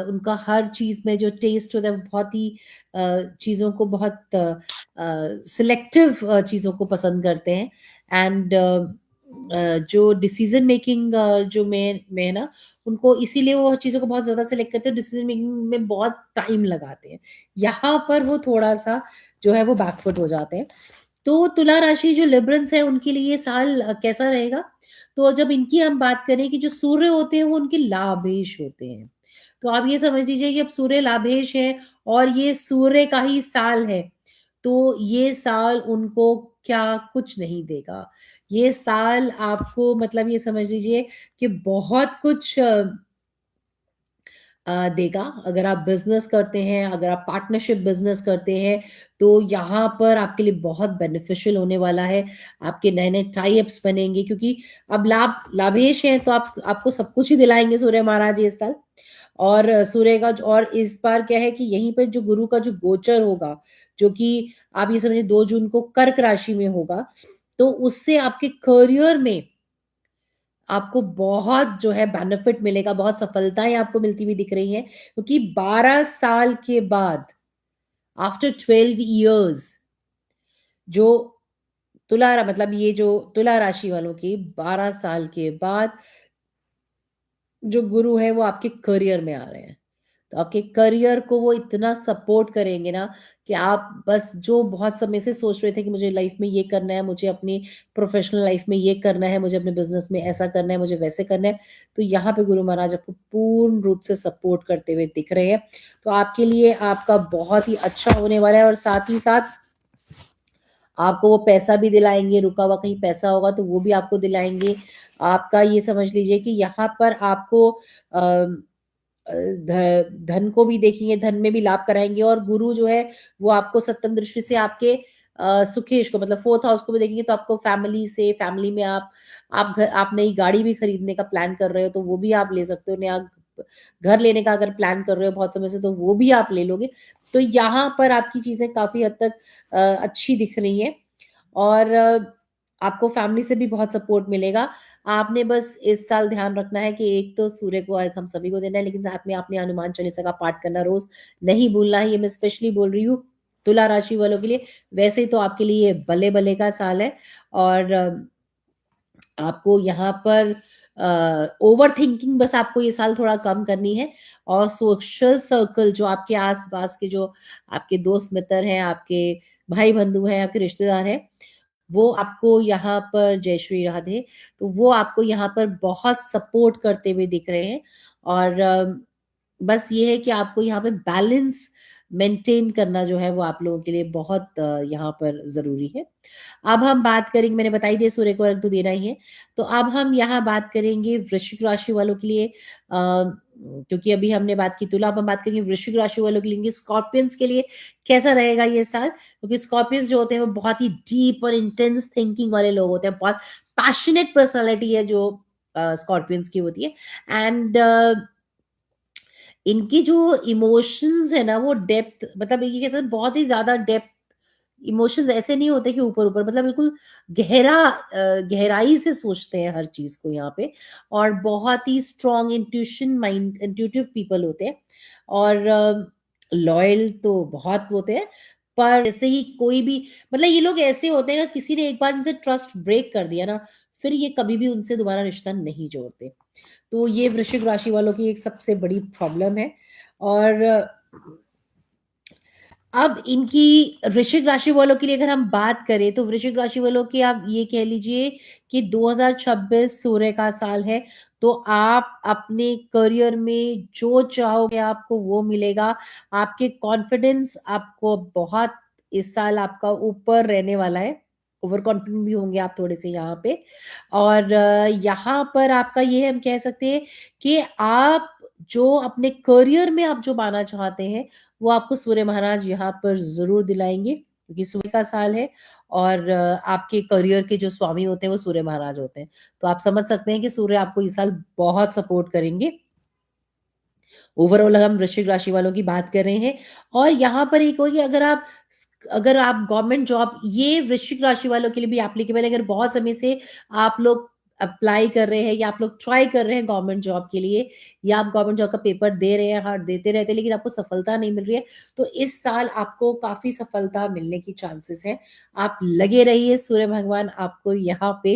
उनका हर चीज़ में जो टेस्ट होता है वो बहुत ही चीज़ों को बहुत सिलेक्टिव चीज़ों को पसंद करते हैं। एंड जो डिसीजन मेकिंग जो में है ना, उनको इसीलिए वो चीज़ों को बहुत ज़्यादा सिलेक्ट करते हैं, डिसीजन मेकिंग में बहुत टाइम लगाते हैं। यहाँ पर वो थोड़ा-सा जो है वो बैकफुट हो जाते हैं। तो तुला राशि जो लिब्रन्स है उनके लिए ये साल कैसा रहेगा? तो जब इनकी हम बात करें कि जो सूर्य होते हैं वो उनके लाभेश होते हैं। तो आप ये समझ लीजिए कि अब सूर्य लाभेश है और ये सूर्य का ही साल है, तो ये साल उनको क्या कुछ नहीं देगा। ये साल आपको मतलब ये समझ लीजिए कि बहुत कुछ देगा। अगर आप बिज़नेस करते हैं, अगर आप पार्टनरशिप बिज़नेस करते हैं, तो यहाँ पर आपके लिए बहुत बेनिफिशियल होने वाला है। आपके नए-नए टाई अप्स बनेंगे क्योंकि अब लाभेश हैं तो आप आपको सब कुछ ही दिलाएँगे सूर्य महाराज इस साल। और सूर्य का ज और इस बार क्या है कि यहीं पे जो गुरु का जो गोचर होगा, जो कि आप ये समझिए 2 जून को कर्क राशि में होगा, तो उससे आपके करियर में आपको बहुत जो है बेनिफिट मिलेगा, बहुत सफलताएँ आपको मिलती हुई दिख रही हैं, क्योंकि 12 साल के बाद आफ्टर 12 इयर्स जो मतलब ये जो तुला राशि वालों की 12 साल के बाद जो गुरु है वो आपके करियर में आ रहे हैं। तो आपके करियर को वो इतना सपोर्ट करेंगे ना कि आप बस जो बहुत समय से सोच रहे थे कि मुझे लाइफ में ये करना है, मुझे अपनी प्रोफेशनल लाइफ में ये करना है, मुझे अपने बिज़नेस में ऐसा करना है, मुझे वैसे करना है। तो यहाँ पे गुरु महाराज आपको पूर्ण रूप से सपोर्ट करते हुए दिख रहे हैं। तो आपके लिए आपका बहुत ही अच्छा होने वाला है और साथ ही साथ आपको वो पैसा भी दिलाएँगे, रुका हुआ कहीं पैसा होगा तो वो भी आपको दिलाएँगे। आपका ये समझ लीजिए कि यहाँ पर आपको धन को भी देखेंगे, धन में भी लाभ कराएँगे और गुरु जो है वो आपको सप्तम दृष्टि से आपके सुखेश को मतलब 4th हाउस को भी देखेंगे तो आपको फैमिली में आप नई गाड़ी भी खरीदने का प्लान कर रहे हो तो वो भी आप ले सकते हो। नया घर लेने का अगर प्लान कर रहे हो बहुत समय से तो वो भी आप ले लोगे। तो यहाँ पर आपकी चीज़ें काफ़ी हद तक अच्छी दिख रही हैं और आपको फैमिली से भी बहुत सपोर्ट मिलेगा। आपने बस इस साल ध्यान रखना है कि एक तो सूर्य को अर्घ हम सभी को देना है, लेकिन साथ में आपने हनुमान चालीसा का पाठ करना रोज़ नहीं भूलना है। ये मैं स्पेशली बोल रही हूँ तुला राशि वालों के लिए। वैसे तो आपके लिए बल्ले-बल्ले का साल है और आपको यहाँ पर ओवरथिंकिंग बस आपको ये साल थोड़ा कम करनी है और सोशल सर्कल जो आपके आस-पास के जो आपके दोस्त मित्र हैं, आपके भाई-बंधु हैं, आपके रिश्तेदार हैं, वो आपको यहाँ पर जय श्री राधे, तो वो आपको यहाँ पर बहुत सपोर्ट करते हुए दिख रहे हैं और बस ये है कि आपको यहाँ पे बैलेंस मेंटेन करना जो है वो आप लोगों के लिए बहुत यहाँ पर ज़रूरी है। अब हम बात करेंगे मैंने बता ही दिया सूर्य को अर्घ तो देना ही है। तो अब हम यहाँ बात करेंगे वृश्चिक राशि वालों के लिए क्योंकि अभी हमने बात की तुला, अब हम बात करेंगे वृश्चिक राशि वालों के लिए स्कॉर्पियंस के लिए कैसा रहेगा ये साल? क्योंकि स्कॉर्पियंस जो होते हैं वो बहुत ही डीप और इंटेंस थिंकिंग वाले लोग होते हैं, बहुत पैशनेट पर्सनैलिटी है जो स्कॉर्पियंस की होती है एंड इनकी जो इमोशंस है ना वो डेप्थ मतलब ये कैसे बहुत ही ज़्यादा डेप्थ इमोशंस ऐसे नहीं होते कि ऊपर-ऊपर मतलब बिल्कुल गहराई से सोचते हैं हर चीज़ को यहाँ पे और बहुत ही स्ट्रॉन्ग इंट्यूटिव पीपल होते हैं और लॉयल तो बहुत होते हैं, पर जैसे ही कोई भी मतलब ये लोग ऐसे होते हैं ना किसी ने एक बार इनसे ट्रस्ट ब्रेक कर दिया ना, फिर ये कभी भी उनसे दोबारा रिश्ता नहीं जोड़ते। तो ये वृश्चिक राशि वालों की एक सबसे बड़ी प्रॉब्लम है और अब इनकी वृश्चिक राशि वालों के लिए अगर हम बात करें तो वृश्चिक राशि वालों की आप ये कह लीजिए कि 2026 सूर्य का साल है तो आप अपने करियर में जो चाहोगे आपको वो मिलेगा आपके कॉन्फिडेंस आपको बहुत इस साल आपका ऊपर रहने वाला है ओवर कॉन्फिडेंट भी होंगे आप थोड़े से यहाँ पे और यहाँ पर आपका ये हम कह सकते हैं कि आप जो अपने करियर में आप जो पाना चाहते हैं वो आपको सूर्य महाराज यहाँ पर ज़रूर दिलाएँगे क्योंकि सूर्य का साल है और आपके करियर के जो स्वामी होते हैं वो सूर्य महाराज होते हैं। तो आप समझ सकते हैं कि सूर्य आपको इस साल बहुत सपोर्ट करेंगे। ओवरऑल हम वृश्चिक राशि वालों की बात कर रहे हैं और यहाँ पर एक हो कि अगर आप गवर्नमेंट जॉब ये वृश्चिक राशि वालों के लिए भी एप्लीकेबल है अगर बहुत समय से आप लोग अप्लाई कर रहे हैं या आप लोग ट्राई कर रहे हैं गवर्नमेंट जॉब के लिए या आप गवर्नमेंट जॉब का पेपर दे रहे हैं हाँ देते रहते हैं लेकिन आपको सफलता नहीं मिल रही है तो इस साल आपको काफी सफलता मिलने की चांसेस है आप लगे रहिए सूर्य भगवान आपको यहाँ पे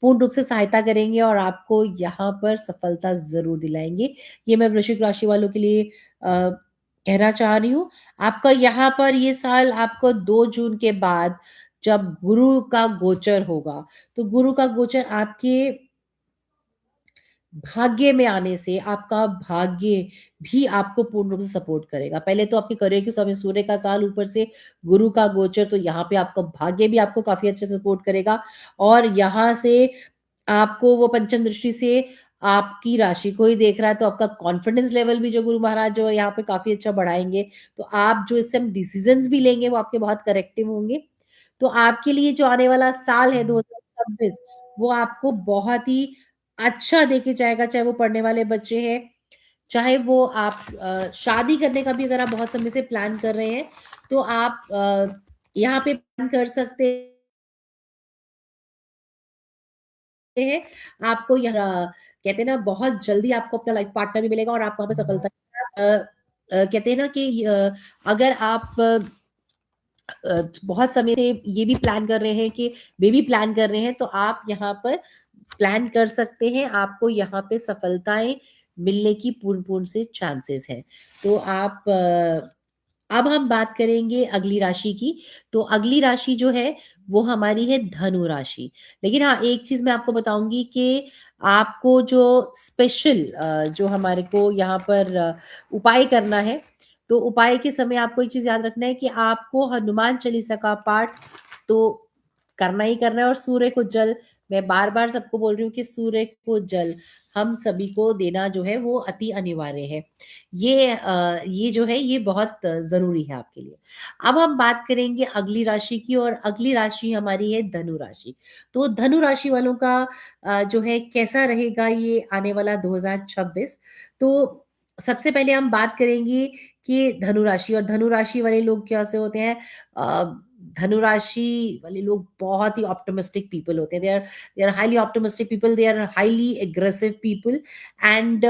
पूर्ण रूप से सहायता करेंगे और आपको यहाँ पर सफलता ज़रूर दिलाएँगे। ये मैं वृश्चिक राशि वालों के लिए कहना चाह रही हूँ। आपका यहाँ पर ये साल आपको 2 जून के बाद जब गुरु का गोचर होगा, तो गुरु का गोचर आपके भाग्य में आने से आपका भाग्य भी आपको पूर्ण रूप से सपोर्ट करेगा। पहले तो आपके करियर के समय सूर्य का साल, ऊपर से गुरु का गोचर, तो यहाँ पे आपका भाग्य भी आपको काफ़ी अच्छे से सपोर्ट करेगा और यहाँ से आपको वो पंचम दृष्टि से आपकी राशि को ही देख रहा है, तो आपका कॉन्फिडेंस लेवल भी जो गुरु महाराज जो है यहाँ पे काफ़ी अच्छा बढ़ाएँगे। तो आप जो इस समय डिसीज़न्स भी लेंगे वो आपके बहुत करेक्टिव होंगे। तो आपके लिए जो आने वाला साल है 2026, वो आपको बहुत ही अच्छा देके जाएगा, चाहे वो पढ़ने वाले बच्चे हैं, चाहे वो आप शादी करने का भी अगर आप बहुत समय से प्लान कर रहे हैं, तो आप यहाँ पे प्लान कर सकते हैं। आपको कहते हैं ना, बहुत जल्दी आपको अपना लाइफ पार्टनर भी मिलेगा और आप वहाँ पे सफलता कहते हैं ना कि अगर आप बहुत समय से ये भी प्लान कर रहे हैं कि बेबी प्लान कर रहे हैं, तो आप यहाँ पर प्लान कर सकते हैं। आपको यहाँ पे सफलताएँ मिलने की पूर्ण-पूर्ण से चांसेस हैं। तो आप अब हम बात करेंगे अगली राशि की। तो अगली राशि जो है वो हमारी है धनु राशि। लेकिन हाँ, एक चीज़ मैं आपको बताऊँगी कि आपको जो स्पेशल जो हमारे को यहाँ पर उपाय करना है, तो उपाय के समय आपको एक चीज़ याद रखना है कि आपको हनुमान चालीसा का पाठ तो करना ही करना है और सूर्य को जल, मैं बार-बार सबको बोल रही हूँ कि सूर्य को जल हम सभी को देना जो है वो अति अनिवार्य है। ये जो है ये बहुत ज़रूरी है आपके लिए। अब हम बात करेंगे अगली राशि की और अगली राशि हमारी है धनु राशि। तो धनु राशि वालों का जो है कैसा रहेगा ये आने वाला 2026। तो सबसे पहले हम बात करेंगे कि धनु राशि, और धनु राशि वाले लोग कैसे होते हैं। अ, धनु राशि वाले लोग बहुत ही ऑप्टिमिस्टिक पीपल होते हैं। They are highly optimistic people, they are highly aggressive people and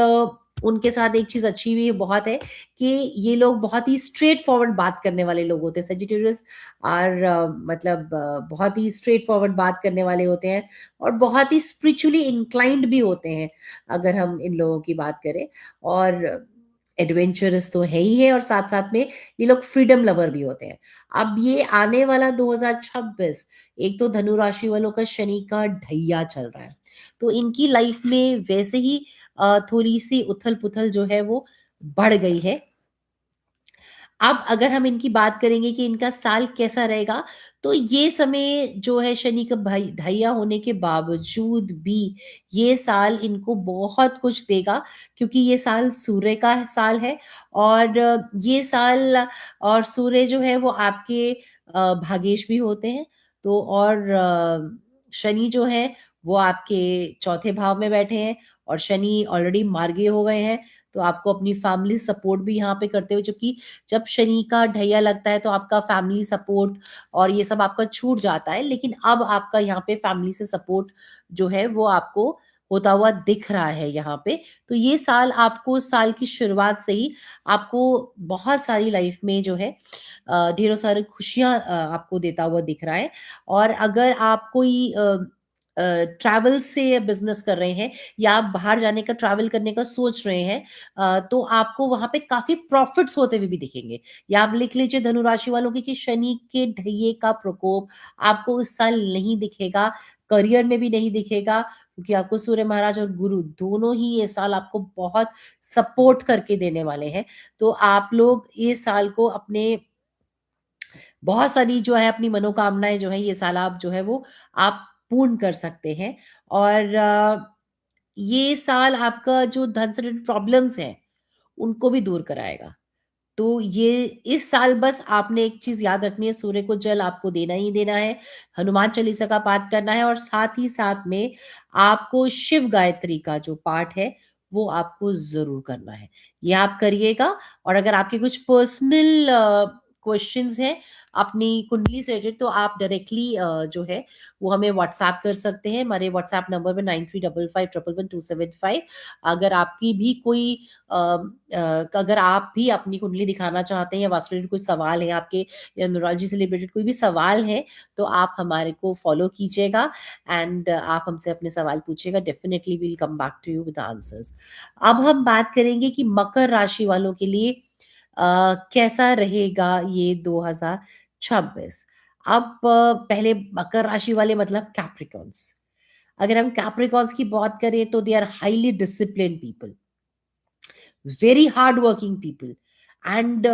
उनके साथ एक चीज़ अच्छी भी बहुत है कि ये लोग बहुत ही स्ट्रेट फॉरवर्ड बात करने वाले लोग होते हैं। सेजिटेरियस और मतलब बहुत ही स्ट्रेट फॉरवर्ड बात करने वाले होते हैं और बहुत ही स्पिरिचुअली इंक्लाइंड भी होते हैं, अगर हम इन लोगों की बात करें। और एडवेंचरस तो है ही है और साथ-साथ में ये लोग फ्रीडम लवर भी होते हैं। अब ये आने वाला 2026, एक तो धनु राशि वालों का शनि का ढैया चल रहा है। तो इनकी लाइफ में वैसे ही थोड़ी-सी उथल-पुथल जो है वो बढ़ गई है। अब अगर हम इनकी बात करेंगे कि इनका साल कैसा रहेगा, तो ये समय जो है शनि का भाई ढैया होने के बावजूद भी ये साल इनको बहुत कुछ देगा, क्योंकि ये साल सूर्य का साल है और ये साल और सूर्य जो है वो आपके भागेश भी होते हैं। तो और शनि जो है वो आपके चौथे भाव में बैठे हैं और शनि ऑलरेडी मार्गी हो गए हैं। तो आपको अपनी फैमिली सपोर्ट भी यहाँ पे करते हुए, क्योंकि जब शनि का ढैया लगता है तो आपका फैमिली सपोर्ट और ये सब आपका छूट जाता है, लेकिन अब आपका यहाँ पे फैमिली से सपोर्ट जो है वो आपको होता हुआ दिख रहा है यहाँ पे। तो ये साल आपको, साल की शुरुआत से ही आपको बहुत सारी लाइफ में जो है ढेरों सारी खुशियाँ आपको देता हुआ दिख रहा है। और अगर आप कोई ट्रैवल से बिज़नेस कर रहे हैं या आप बाहर जाने का, ट्रैवल करने का सोच रहे हैं, तो आपको वहाँ पे काफ़ी प्रॉफ़िट्स होते हुए भी दिखेंगे। या आप लिख लीजिए धनु राशि वालों के कि शनि के ढैये का प्रकोप आपको इस साल नहीं दिखेगा, करियर में भी नहीं दिखेगा, क्योंकि आपको सूर्य महाराज और गुरु दोनों ही ये साल आपको बहुत सपोर्ट करके देने वाले हैं। तो आप लोग इस साल को अपने बहुत सारी जो है अपनी मनोकामनाएँ जो है ये साल आप जो है वो आप पूर्ण कर सकते हैं। और ये साल आपका जो धन से रिलेटेड प्रॉब्लम्स हैं, उनको भी दूर कराएगा। तो ये इस साल बस आपने एक चीज़ याद रखनी है, सूर्य को जल आपको देना ही देना है, हनुमान चालीसा का पाठ करना है और साथ ही साथ में आपको शिव गायत्री का जो पाठ है, वो आपको ज़रूर करना है। ये आप करिएगा। और अगर आपके कुछ पर्सनल क्वेश्चन्स हैं अपनी कुंडली से रिलेटेड, तो आप डायरेक्टली जो है वो हमें व्हाट्सएप कर सकते हैं। हमारे व्हाट्सएप नंबर पे 9355 111 275। अगर आपकी भी कोई अगर आप भी अपनी कुंडली दिखाना चाहते हैं या वास्तु रिलेटेड कोई सवाल है आपके, या न्यूमरोलॉजी से रिलेटेड कोई भी सवाल है, तो आप हमारे को फॉलो कीजिएगा एंड आप हमसे अपने सवाल पूछिएगा। Definitely we will come back to you with answers. अब हम बात करेंगे कि मकर राशि वालों के लिए कैसा रहेगा ये 2026। अब पहले मकर राशि वाले मतलब कैप्रिकॉन्स। अगर हम कैप्रिकॉन्स की बात करें तो they are highly disciplined people, very hard working people and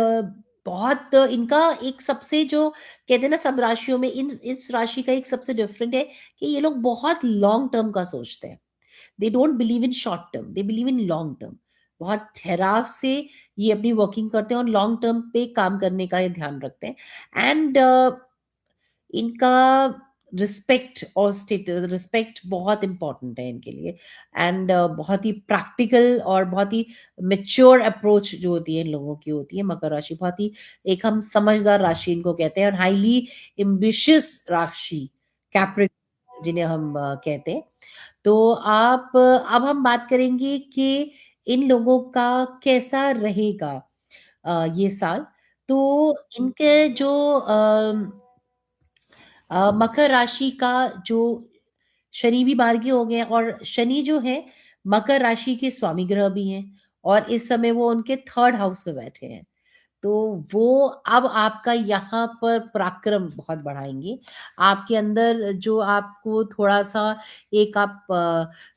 बहुत इनका एक सबसे जो कहते हैं ना, सब राशियों में इन इस राशि का एक सबसे डिफरेंट है कि ये लोग बहुत लॉन्ग टर्म का सोचते हैं। They don't believe in short term, they believe in long term. बहुत ठहराव से ये अपनी वर्किंग करते हैं और लॉन्ग टर्म पे काम करने का ये ध्यान रखते हैं। एंड इनका रिस्पेक्ट और स्टेटस, रिस्पेक्ट बहुत इंपॉर्टेंट है इनके लिए। एंड बहुत ही प्रैक्टिकल और बहुत ही मेच्योर अप्रोच जो होती है इन लोगों की होती है। मकर राशि बहुत ही एक हम समझदार राशि इनको कहते हैं, और हाईली एम्बिशियस राशि कैप्रिकॉर्न जिन्हें हम कहते हैं। तो आप अब हम बात करेंगे कि इन लोगों का कैसा रहेगा ये साल। तो इनके जो मकर राशि का जो शनि भी मार्गी हो गए हैं, और शनि जो है मकर राशि के स्वामी ग्रह भी हैं, और इस समय वो उनके थर्ड हाउस में बैठे हैं। तो वो अब आपका यहाँ पर पराक्रम बहुत बढ़ाएँगे। आपके अंदर जो आपको थोड़ा-सा एक आप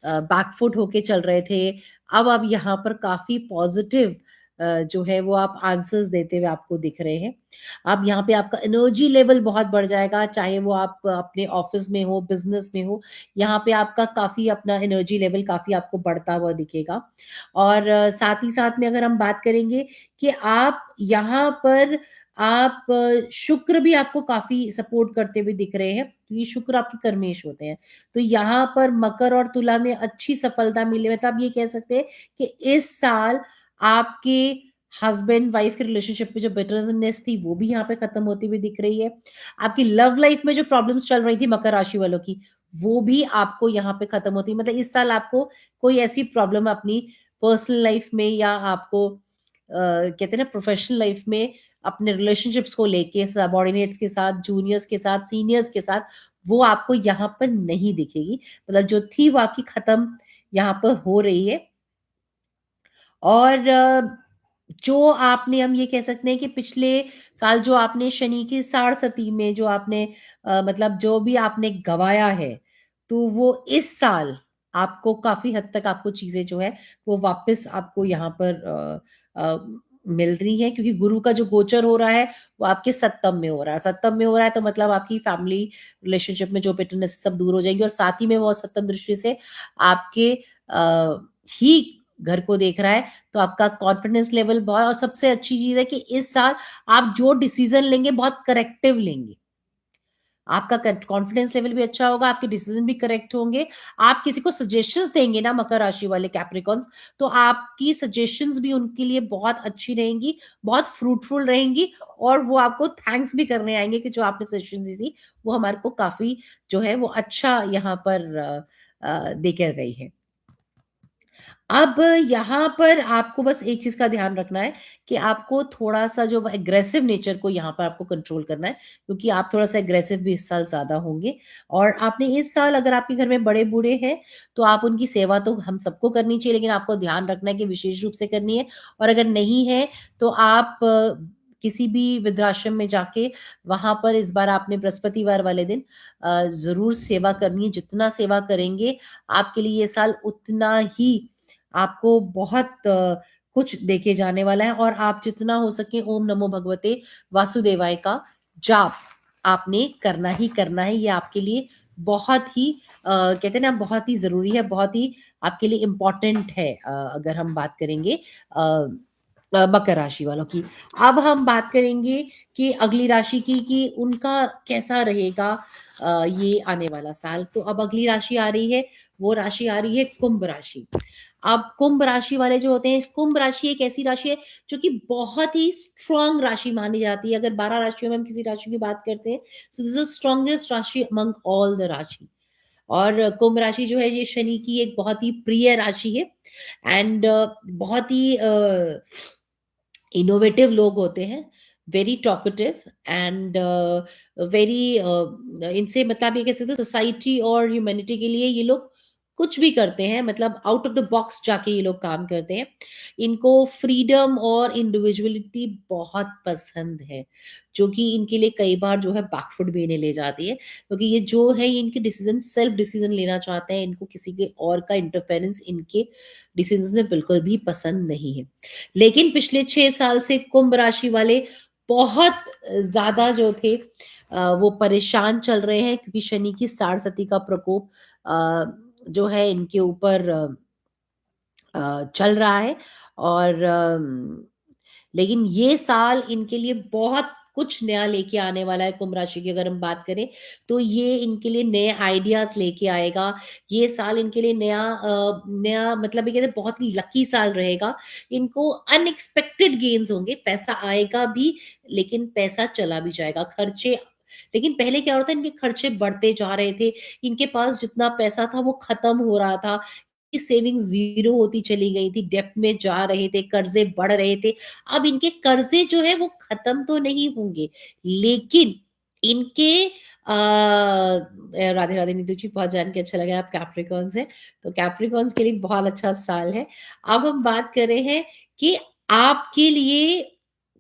बैकफुट होके चल रहे थे, अब आप यहाँ पर काफ़ी पॉज़िटिव जो है वो आप आंसर्स देते हुए आपको दिख रहे हैं। अब यहाँ पे आपका एनर्जी लेवल बहुत बढ़ जाएगा, चाहे वो आप अपने ऑफ़िस में हो, बिज़नेस में हो, यहाँ पे आपका काफ़ी अपना एनर्जी लेवल काफ़ी आपको बढ़ता हुआ दिखेगा। और साथ ही साथ में अगर हम बात करेंगे कि आप यहाँ पर आप शुक्र भी आपको काफ़ी सपोर्ट करते हुए दिख रहे हैं। तो ये शुक्र आपके कर्मेश होते हैं। तो यहाँ पर मकर और तुला में अच्छी सफलता मिले, मतलब आप ये कह सकते हैं कि इस साल आपके हस्बैंड वाइफ के रिलेशनशिप में जो बिटरनेस थी वो भी यहाँ पे खत्म होती हुई दिख रही है। आपकी लव लाइफ में जो प्रॉब्लम्स चल रही थी मकर राशि वालों की, वो भी आपको यहाँ पे खत्म होती है। मतलब इस साल आपको कोई ऐसी प्रॉब्लम अपनी पर्सनल लाइफ में या आपको कहते हैं ना प्रोफेशनल लाइफ में अपने रिलेशनशिप्स को लेके सबॉर्डिनेट्स के साथ, जूनियर्स के साथ, सीनियर्स के साथ, वो आपको यहाँ पर नहीं दिखेगी। मतलब जो थी वो आपकी खत्म यहाँ पर हो रही है। और जो आपने, हम ये कह सकते हैं कि पिछले साल जो आपने शनि की साढ़सती में जो आपने मतलब जो भी आपने गँवाया है, तो वो इस साल आपको काफ़ी हद तक आपको चीज़ें जो है वो वापस आपको यहाँ पर मिल रही हैं, क्योंकि गुरु का जो गोचर हो रहा है वो आपके सप्तम में हो रहा है। सप्तम में हो रहा है तो मतलब आपकी फैमिली रिलेशनशिप में जो बिटरनेस सब दूर हो जाएँगी, और साथ ही में वो सप्तम दृष्टि से आपके ही घर को देख रहा है। तो आपका कॉन्फिडेंस लेवल बहुत, और सबसे अच्छी चीज़ है कि इस साल आप जो डिसीज़न लेंगे बहुत करेक्टिव लेंगे। आपका कॉन्फिडेंस लेवल भी अच्छा होगा, आपके डिसीज़न भी करेक्ट होंगे। आप किसी को सजेशंस देंगे ना मकर राशि वाले कैप्रिकॉर्न्स, तो आपकी सजेशंस भी उनके लिए बहुत अच्छी रहेंगी, बहुत फ्रूटफुल रहेंगी, और वो आपको थैंक्स भी करने आएँगे कि जो आपने सजेशंस दी थी, वो हमारे को काफ़ी जो है वो अच्छा यहाँ पर देकर गई है। अब यहाँ पर आपको बस एक चीज़ का ध्यान रखना है कि आपको थोड़ा-सा जो एग्रेसिव नेचर को यहाँ पर आपको कंट्रोल करना है, क्योंकि आप थोड़ा-सा एग्रेसिव भी इस साल ज़्यादा होंगे। और आपने इस साल, अगर आपके घर में बड़े-बूढ़े हैं, तो आप उनकी सेवा तो हम सबको करनी चाहिए, लेकिन आपको ध्यान रखना है कि विशेष रूप से करनी है। और अगर नहीं है, तो आप किसी भी वृद्धाश्रम में जाके वहाँ पर इस बार आपने बृहस्पतिवार वाले दिन ज़रूर सेवा करनी है। जितना सेवा करेंगे, आपके लिए ये साल उतना ही आपको बहुत कुछ देके जाने वाला है। और आप जितना हो सके ओम नमो भगवते वासुदेवाय का जाप आपने करना ही करना है। ये आपके लिए बहुत ही कहते हैं ना, बहुत ही ज़रूरी है, बहुत ही आपके लिए इम्पोर्टेंट है। अगर हम बात करेंगे मकर राशि वालों की। अब हम बात करेंगे कि अगली राशि की, कि उनका कैसा रहेगा ये आने वाला साल। तो अब अगली राशि आ रही है, वो राशि आ रही है कुंभ राशि। अब कुंभ राशि वाले जो होते हैं, कुंभ राशि एक ऐसी राशि है जो कि बहुत ही स्ट्रांग राशि मानी जाती है। अगर 12 राशियों में हम किसी राशि की बात करते हैं, सो दिस इज स्ट्रांगेस्ट राशि अमंग ऑल द राशि। और कुंभ राशि जो है ये शनि की एक बहुत ही प्रिय राशि है। एंड बहुत ही इनोवेटिव लोग होते हैं, वेरी टॉकेटिव एंड वेरी इनसे मतलब ये कह सकते हैं सोसाइटी और ह्यूमैनिटी के लिए ये लोग कुछ भी करते हैं, मतलब आउट ऑफ द बॉक्स जाके ये लोग काम करते हैं। इनको फ्रीडम और इंडिविजुअलिटी बहुत पसंद है, जो कि इनके लिए कई बार जो है बैकफुट भी इन्हें ले जाती है, क्योंकि ये जो है ये इनके डिसीजन सेल्फ डिसीजन लेना चाहते हैं, इनको किसी के और का इंटरफेरेंस इनके डिसीजन में बिल्कुल भी पसंद नहीं है। लेकिन पिछले 6 साल से कुंभ राशि वाले बहुत ज़्यादा जो थे वो परेशान चल रहे हैं, क्योंकि शनि की साढ़सती का प्रकोप जो है इनके ऊपर चल रहा है। और लेकिन ये साल इनके लिए बहुत कुछ नया लेके आने वाला है। कुंभ राशि की अगर हम बात करें, तो ये इनके लिए नए आइडियाज़ लेके आएगा। ये साल इनके लिए नया मतलब ये कहते हैं बहुत ही लकी साल रहेगा। इनको अनएक्सपेक्टेड गेन्स होंगे, पैसा आएगा भी, लेकिन पैसा चला भी जाएगा। खर्चे, लेकिन पहले क्या होता है, इनके खर्चे बढ़ते जा रहे थे, इनके पास जितना पैसा था वो खत्म हो रहा था, की सेविंग्स ज़ीरो होती चली गई थी, डेब्ट में जा रहे थे, कर्ज़े बढ़ रहे थे। अब इनके कर्ज़े जो है वो ख़त्म तो नहीं होंगे, लेकिन इनके राधे राधे नीतू जी, बहुत जान के अच्छा लगा आप कैप्रिकॉर्न्स हैं, तो कैप्रिकॉर्न्स के लिए बहुत अच्छा साल है। अब हम बात कर रहे हैं कि आपके लिए,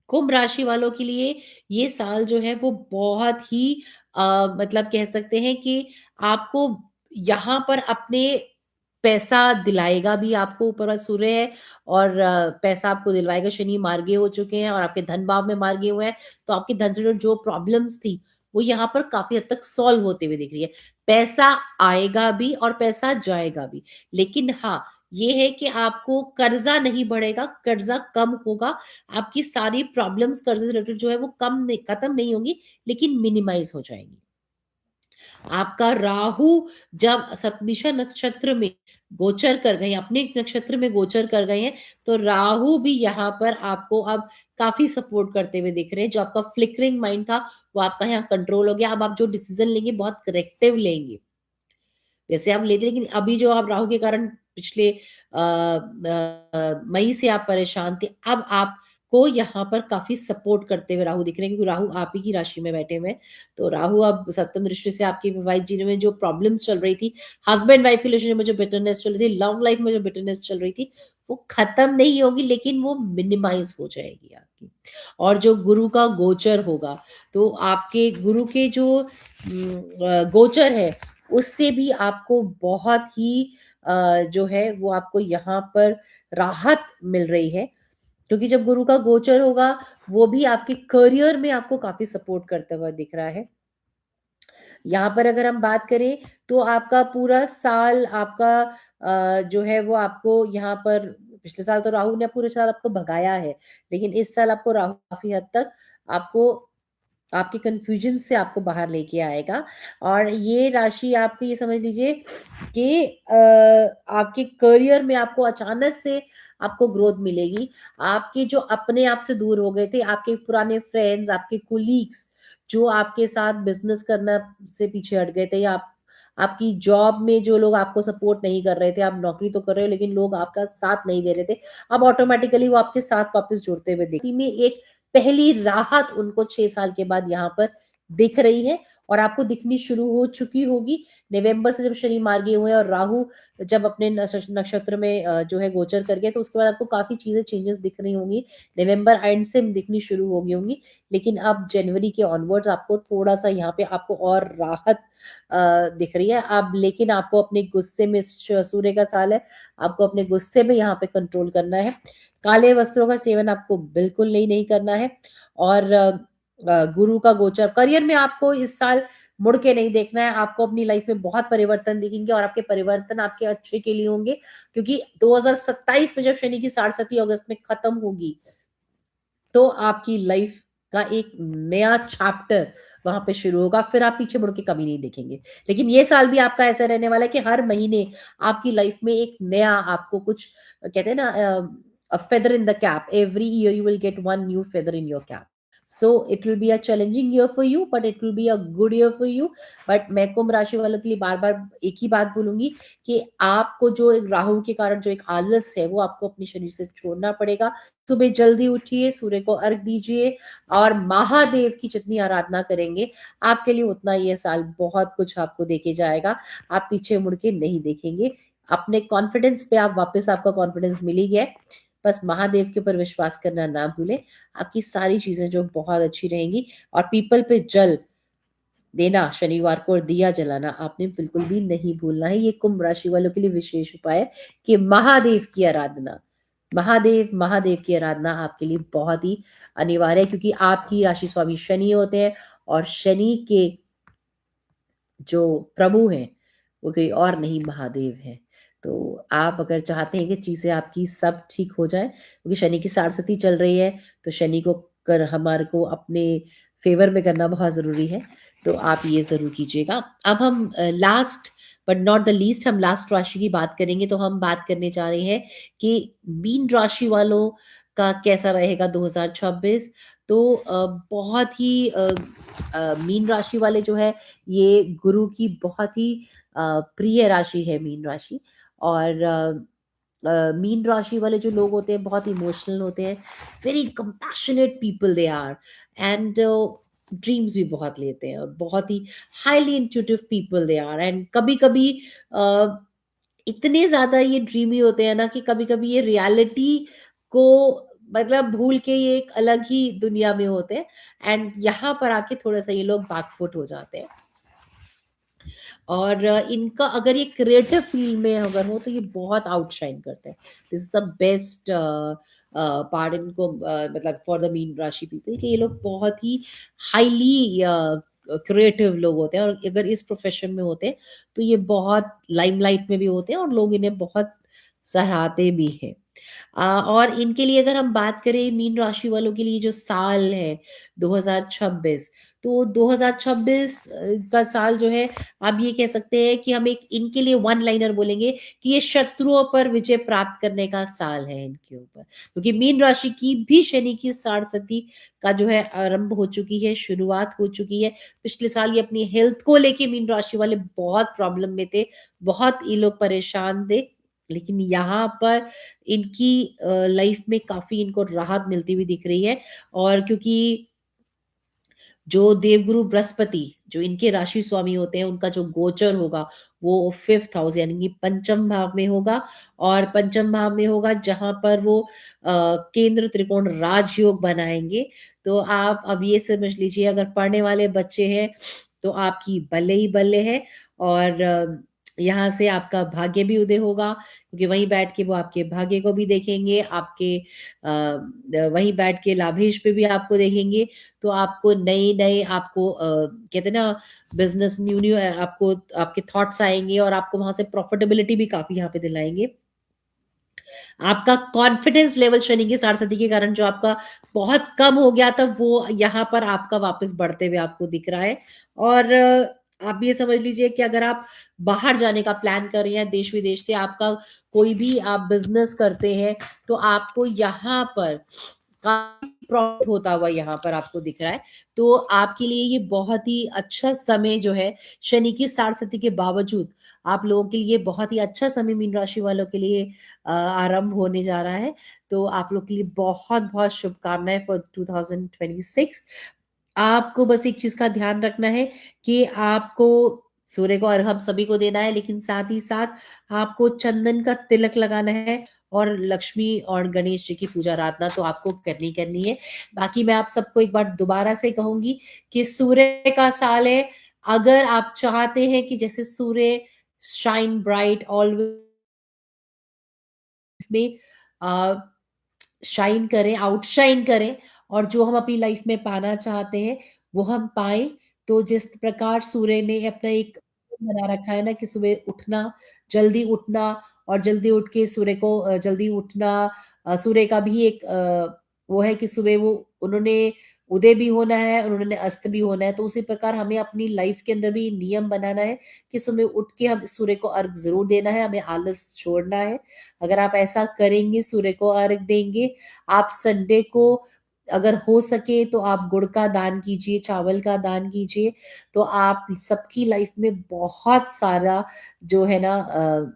कुंभ राशि वालों के लिए ये साल जो है वो बहुत ही मतलब कह सकते हैं कि आपको यहाँ पर अपने पैसा दिलाएगा भी, आपको ऊपर वाला सूर्य है और पैसा आपको दिलवाएगा। शनि मार्गी हो चुके हैं और आपके धन भाव में मार्गी हुए हैं, तो आपकी धन से जो प्रॉब्लम्स थी वो यहाँ पर काफी हद तक सॉल्व होते हुए दिख रही है। पैसा आएगा भी और पैसा जाएगा भी, लेकिन हाँ, ये है कि आपको कर्जा नहीं बढ़ेगा, कर्जा कम होगा। आपकी सारी प्रॉब्लम्स कर्जे से रिलेटेड जो है वो कम नहीं, खत्म नहीं होंगी, लेकिन मिनिमाइज हो जाएंगी। आपका राहु जब सतभिषा नक्षत्र में गोचर कर गए, अपने नक्षत्र में गोचर कर गए हैं, तो राहु भी यहाँ पर आपको अब काफी सपोर्ट करते हुए दिख रहे हैं। जो आपका फ्लिकरिंग माइंड था वो आपका यहाँ कंट्रोल हो गया। अब आप जो डिसीजन लेंगे बहुत करेक्टिव लेंगे, वैसे आप लेते, लेकिन अभी जो आप राहु के कारण पिछले मई से आप परेशान थे, अब आपको यहाँ पर काफी सपोर्ट करते हुए राहु दिख रहे हैं, क्योंकि राहु आप ही की राशि में बैठे हुए हैं। तो राहु अब सप्तम दृष्टि से आपके वैवाहिक जीवन में जो प्रॉब्लम्स चल रही थी, हस्बैंड वाइफ रिलेशनशिप में जो बिटरनेस चल रही थी, लव लाइफ में जो बिटरनेस चल रही थी, वो खत्म नहीं होगी, लेकिन वो मिनिमाइज हो जाएगी आपकी। और जो गुरु का गोचर होगा, तो आपके गुरु के जो गोचर है, उससे भी आपको बहुत ही जो है वो आपको यहाँ पर राहत मिल रही है, क्योंकि जब गुरु का गोचर होगा, वो भी आपके करियर में आपको काफी सपोर्ट करता हुआ दिख रहा है। यहाँ पर अगर हम बात करें, तो आपका पूरा साल आपका जो है वो आपको यहाँ पर, पिछले साल तो राहु ने पूरे साल आपको भगाया है, लेकिन इस साल आपको राहु काफी हद तक आपको आपके कन्फ्यूजन से आपको बाहर लेके आएगा। और ये राशि आपकी, ये समझ लीजिए कि आपके करियर में आपको अचानक से आपको ग्रोथ मिलेगी। आपके जो अपने आप से दूर हो गए थे, आपके पुराने फ्रेंड्स, आपके कोलीग्स, जो आपके साथ बिजनेस करना से पीछे हट गए थे, या आपकी जॉब में जो लोग आपको सपोर्ट नहीं कर रहे थे, आप नौकरी तो कर रहे हो लेकिन लोग आपका साथ नहीं दे रहे थे, अब ऑटोमेटिकली वो आपके साथ वापस जुड़ते हुए दिख में एक पहली राहत उनको 6 साल के बाद यहाँ पर दिख रही है, और आपको दिखनी शुरू हो चुकी होगी। नवंबर से जब शनि मार्गी हुए और राहु जब अपने नक्षत्र में जो है गोचर कर गए, तो उसके बाद आपको काफी चीजें चेंजेस दिख रही होंगी। नवंबर एंड से दिखनी शुरू हो गई होंगी, लेकिन अब जनवरी के ऑनवर्ड्स आपको थोड़ा सा यहाँ पे आपको और राहत दिख रही है। अब लेकिन आपको अपने गुस्से में, सूर्य का साल है, आपको अपने गुस्से में यहाँ पे कंट्रोल करना है। काले वस्त्रों का सेवन आपको बिल्कुल नहीं करना है। और गुरु का गोचर, करियर में आपको इस साल मुड़ के नहीं देखना है। आपको अपनी लाइफ में बहुत परिवर्तन दिखेंगे, और आपके परिवर्तन आपके अच्छे के लिए होंगे, क्योंकि 2027 में जब शनि की साढ़सती अगस्त में खत्म होगी, तो आपकी लाइफ का एक नया चैप्टर वहां पे शुरू होगा। फिर आप पीछे मुड़ के कभी नहीं देखेंगे। लेकिन ये साल भी आपका ऐसा रहने वाला है कि हर महीने आपकी लाइफ में एक नया, आपको कुछ कहते हैं ना, a feather in the cap. Every year you will get one new feather in your cap. So it will be a challenging year for you, but it will be a good year for you. But मैं कुंभ राशि वालों के लिए बार बार एक ही बात बोलूंगी कि आपको जो एक राहु के कारण जो एक आलस है, वो आपको अपने शरीर से छोड़ना पड़ेगा। सुबह जल्दी उठिए, सूर्य को अर्घ दीजिए, और महादेव की जितनी आराधना करेंगे, आपके लिए उतना ये साल बहुत कुछ आपको देके जाएगा। आप पीछे मुड़ के नहीं देखेंगे। अपने कॉन्फिडेंस पे आप वापस आपका कॉन्फिडेंस मिल ही गया है। बस महादेव के ऊपर विश्वास करना ना भूलें, आपकी सारी चीज़ें जो बहुत अच्छी रहेंगी। और पीपल पे जल देना, शनिवार को और दिया जलाना आपने बिल्कुल भी नहीं भूलना है। ये कुंभ राशि वालों के लिए विशेष उपाय है कि महादेव की आराधना, महादेव महादेव की आराधना आपके लिए बहुत ही अनिवार्य है, क्योंकि आपकी राशि स्वामी शनि होते हैं और शनि के जो प्रभु हैं वो कोई और नहीं महादेव हैं। तो आप अगर चाहते हैं कि चीज़ें आपकी सब ठीक हो जाए, क्योंकि शनि की साढ़ेसती चल रही है, तो शनि को कर हमारे को अपने फेवर में करना बहुत ज़रूरी है। तो आप ये ज़रूर कीजिएगा। अब हम last but not the least, हम लास्ट राशि की बात करेंगे। तो हम बात करने जा रहे हैं कि मीन राशि वालों का कैसा रहेगा 2026। तो बहुत ही मीन राशि वाले जो है, ये गुरु की बहुत ही प्रिय राशि है मीन राशि। और मीन राशि वाले जो लोग होते हैं बहुत इमोशनल होते हैं, very compassionate people they are, and dreams भी बहुत लेते हैं और बहुत ही highly intuitive people they are. And कभी कभी इतने ज्यादा ये ड्रीमी होते हैं ना कि कभी कभी ये रियलिटी को मतलब भूल के ये एक अलग ही दुनिया में होते हैं, एंड यहाँ पर आके थोड़ा सा ये लोग बैकफुट हो जाते हैं। और इनका अगर ये क्रिएटिव फील्ड में अगर हो तो ये बहुत आउटशाइन करते हैं। This is the best part इनको, मतलब फॉर द मीन राशि पीपल, कि ये लोग बहुत ही हाईली क्रिएटिव लोग होते हैं, और अगर इस प्रोफेशन में होते हैं तो ये बहुत लाइमलाइट में भी होते हैं और लोग इन्हें बहुत सराहते भी हैं। और इनके लिए अगर हम बात करें मीन राशि वालों के लिए जो साल है 2026, तो 2026 का साल जो है, आप ये कह सकते हैं कि हम एक इनके लिए वन लाइनर बोलेंगे कि ये शत्रुओं पर विजय प्राप्त करने का साल है इनके ऊपर, क्योंकि मीन राशि की भी शनि की साढ़ेसती का जो है आरंभ हो चुकी है, शुरुआत हो चुकी है। पिछले साल ये अपनी हेल्थ को लेके मीन राशि वाले बहुत प्रॉब्लम में थे, बहुत ये लोग परेशान थे, लेकिन यहाँ पर इनकी लाइफ में काफ़ी इनको राहत मिलती हुई दिख रही है। और क्योंकि जो देवगुरु बृहस्पति जो इनके राशि स्वामी होते हैं, उनका जो गोचर होगा वो फिफ्थ हाउस यानी कि पंचम भाव में होगा। और पंचम भाव में होगा जहां पर वो केंद्र त्रिकोण राजयोग बनाएंगे। तो आप अब ये समझ लीजिए, अगर पढ़ने वाले बच्चे हैं तो आपकी बल्ले ही बल्ले है। और यहाँ से आपका भाग्य भी उदय होगा, क्योंकि वहीं बैठ के वो आपके भाग्य को भी देखेंगे, आपके वहीं बैठ के लाभेश पे भी आपको देखेंगे। तो आपको नए-नए आपको कहते हैं ना, बिज़नेस न्यू-न्यू आपको आपके थॉट्स आएँगे और आपको वहाँ से प्रॉफिटेबिलिटी भी काफ़ी यहाँ पे दिलाएँगे। आपका कॉन्फिडेंस लेवल शनि की साढ़ेसती के कारण जो आपका बहुत कम हो गया था, वो यहाँ पर आपका वापस बढ़ते हुए आपको दिख रहा है। और आप ये समझ लीजिए कि अगर आप बाहर जाने का प्लान कर रहे हैं देश-विदेश से, आपका कोई भी आप बिज़नेस करते हैं, तो आपको यहाँ पर काफ़ी प्रॉफ़िट होता हुआ यहाँ पर आपको दिख रहा है। तो आपके लिए ये बहुत ही अच्छा समय जो है, शनि की साढ़ेसती के बावजूद आप लोगों के लिए बहुत ही अच्छा समय मीन राशि वालों के लिए आरंभ होने जा रहा है। तो आप लोग के लिए बहुत-बहुत शुभकामनाएँ फॉर 2026। आपको बस एक चीज़ का ध्यान रखना है कि आपको सूर्य को अर्घ हम सभी को देना है, लेकिन साथ ही साथ आपको चंदन का तिलक लगाना है, और लक्ष्मी और गणेश जी की पूजा आराधना तो आपको करनी करनी है। बाकी मैं आप सबको एक बार दोबारा से कहूँगी कि सूर्य का साल है। अगर आप चाहते हैं कि जैसे सूर्य शाइन ब्राइट ऑलवेज में अ, शाइन करें, आउटशाइन करें, और जो हम अपनी लाइफ में पाना चाहते हैं, वो हम पाएँ। तो जिस प्रकार सूर्य ने अपना एक बना रखा है ना कि सुबह उठना, जल्दी उठना, और जल्दी उठ के सूर्य को जल्दी उठना, सूर्य का भी एक वो है कि सुबह वो उन्होंने उदय भी होना है और उन्होंने अस्त भी होना है। तो उसी प्रकार हमें अपनी लाइफ के अंदर भी नियम बनाना है कि सुबह उठ के हम सूर्य को अर्घ ज़रूर देना है, हमें आलस छोड़ना है। अगर आप ऐसा करेंगे, सूर्य को अर्घ देंगे, आप संडे को अगर हो सके तो आप गुड़ का दान कीजिए, चावल का दान कीजिए, तो आप सबकी लाइफ में बहुत सारा जो है ना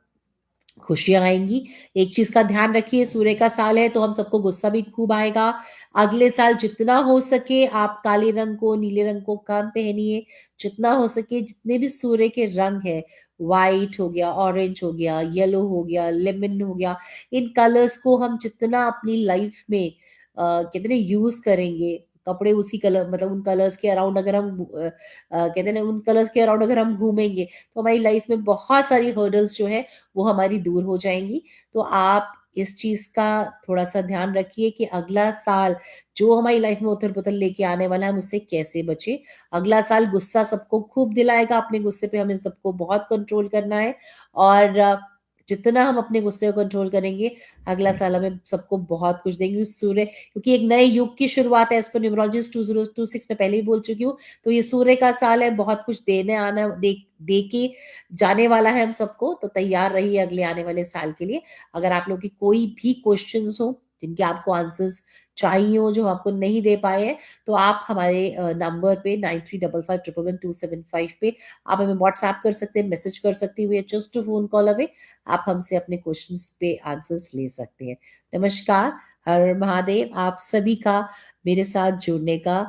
खुशियाँ आएँगी। एक चीज़ का ध्यान रखिए, सूर्य का साल है तो हम सबको गुस्सा भी खूब आएगा। अगले साल जितना हो सके आप काले रंग को, नीले रंग को कम पहनिए। जितना हो सके जितने भी सूर्य के रंग हैं, व्हाइट हो गया, ऑरेंज हो गया, येलो हो गया, लेमन हो गया, इन कलर्स को हम जितना अपनी लाइफ में कहते हैं यूज करेंगे, कपड़े उसी कलर मतलब उन कलर्स के अराउंड अगर हम कहते हैं ना उन कलर्स के अराउंड अगर हम घूमेंगे तो हमारी लाइफ में बहुत सारी हर्डल्स जो है वो हमारी दूर हो जाएंगी। तो आप इस चीज का थोड़ा सा ध्यान रखिए कि अगला साल जो हमारी लाइफ में उथल पुथल लेके आने वाला है हम उससे कैसे बचे। अगला साल गुस्सा सबको खूब दिलाएगा, अपने गुस्से पे हमें सबको बहुत कंट्रोल करना है। और जितना हम अपने गुस्से को कंट्रोल करेंगे अगला साल हमें सबको बहुत कुछ देंगे। सूर्य क्योंकि एक नए युग की शुरुआत है, एज पर न्यूमरोलॉजिस्ट 2026 में पहले ही बोल चुकी हूँ। तो ये सूर्य का साल है, बहुत कुछ देने आना दे के जाने वाला है हम सबको। तो तैयार रहिए अगले आने वाले साल के लिए। अगर आप लोग की कोई भी क्वेश्चंस हो जिनके आपको आंसर्स चाहिए हो जो हम आपको नहीं दे पाए हैं, तो आप हमारे नंबर पे 9355111275 पे आप हमें व्हाट्सएप कर सकते हैं, मैसेज कर सकते हैं, जस्ट फोन कॉल अवे। आप हमसे अपने क्वेश्चंस पे आंसर्स ले सकते हैं। नमस्कार, हर हर महादेव। आप सभी का मेरे साथ जुड़ने का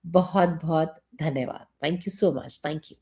बहुत बहुत धन्यवाद। Thank you so much. Thank you.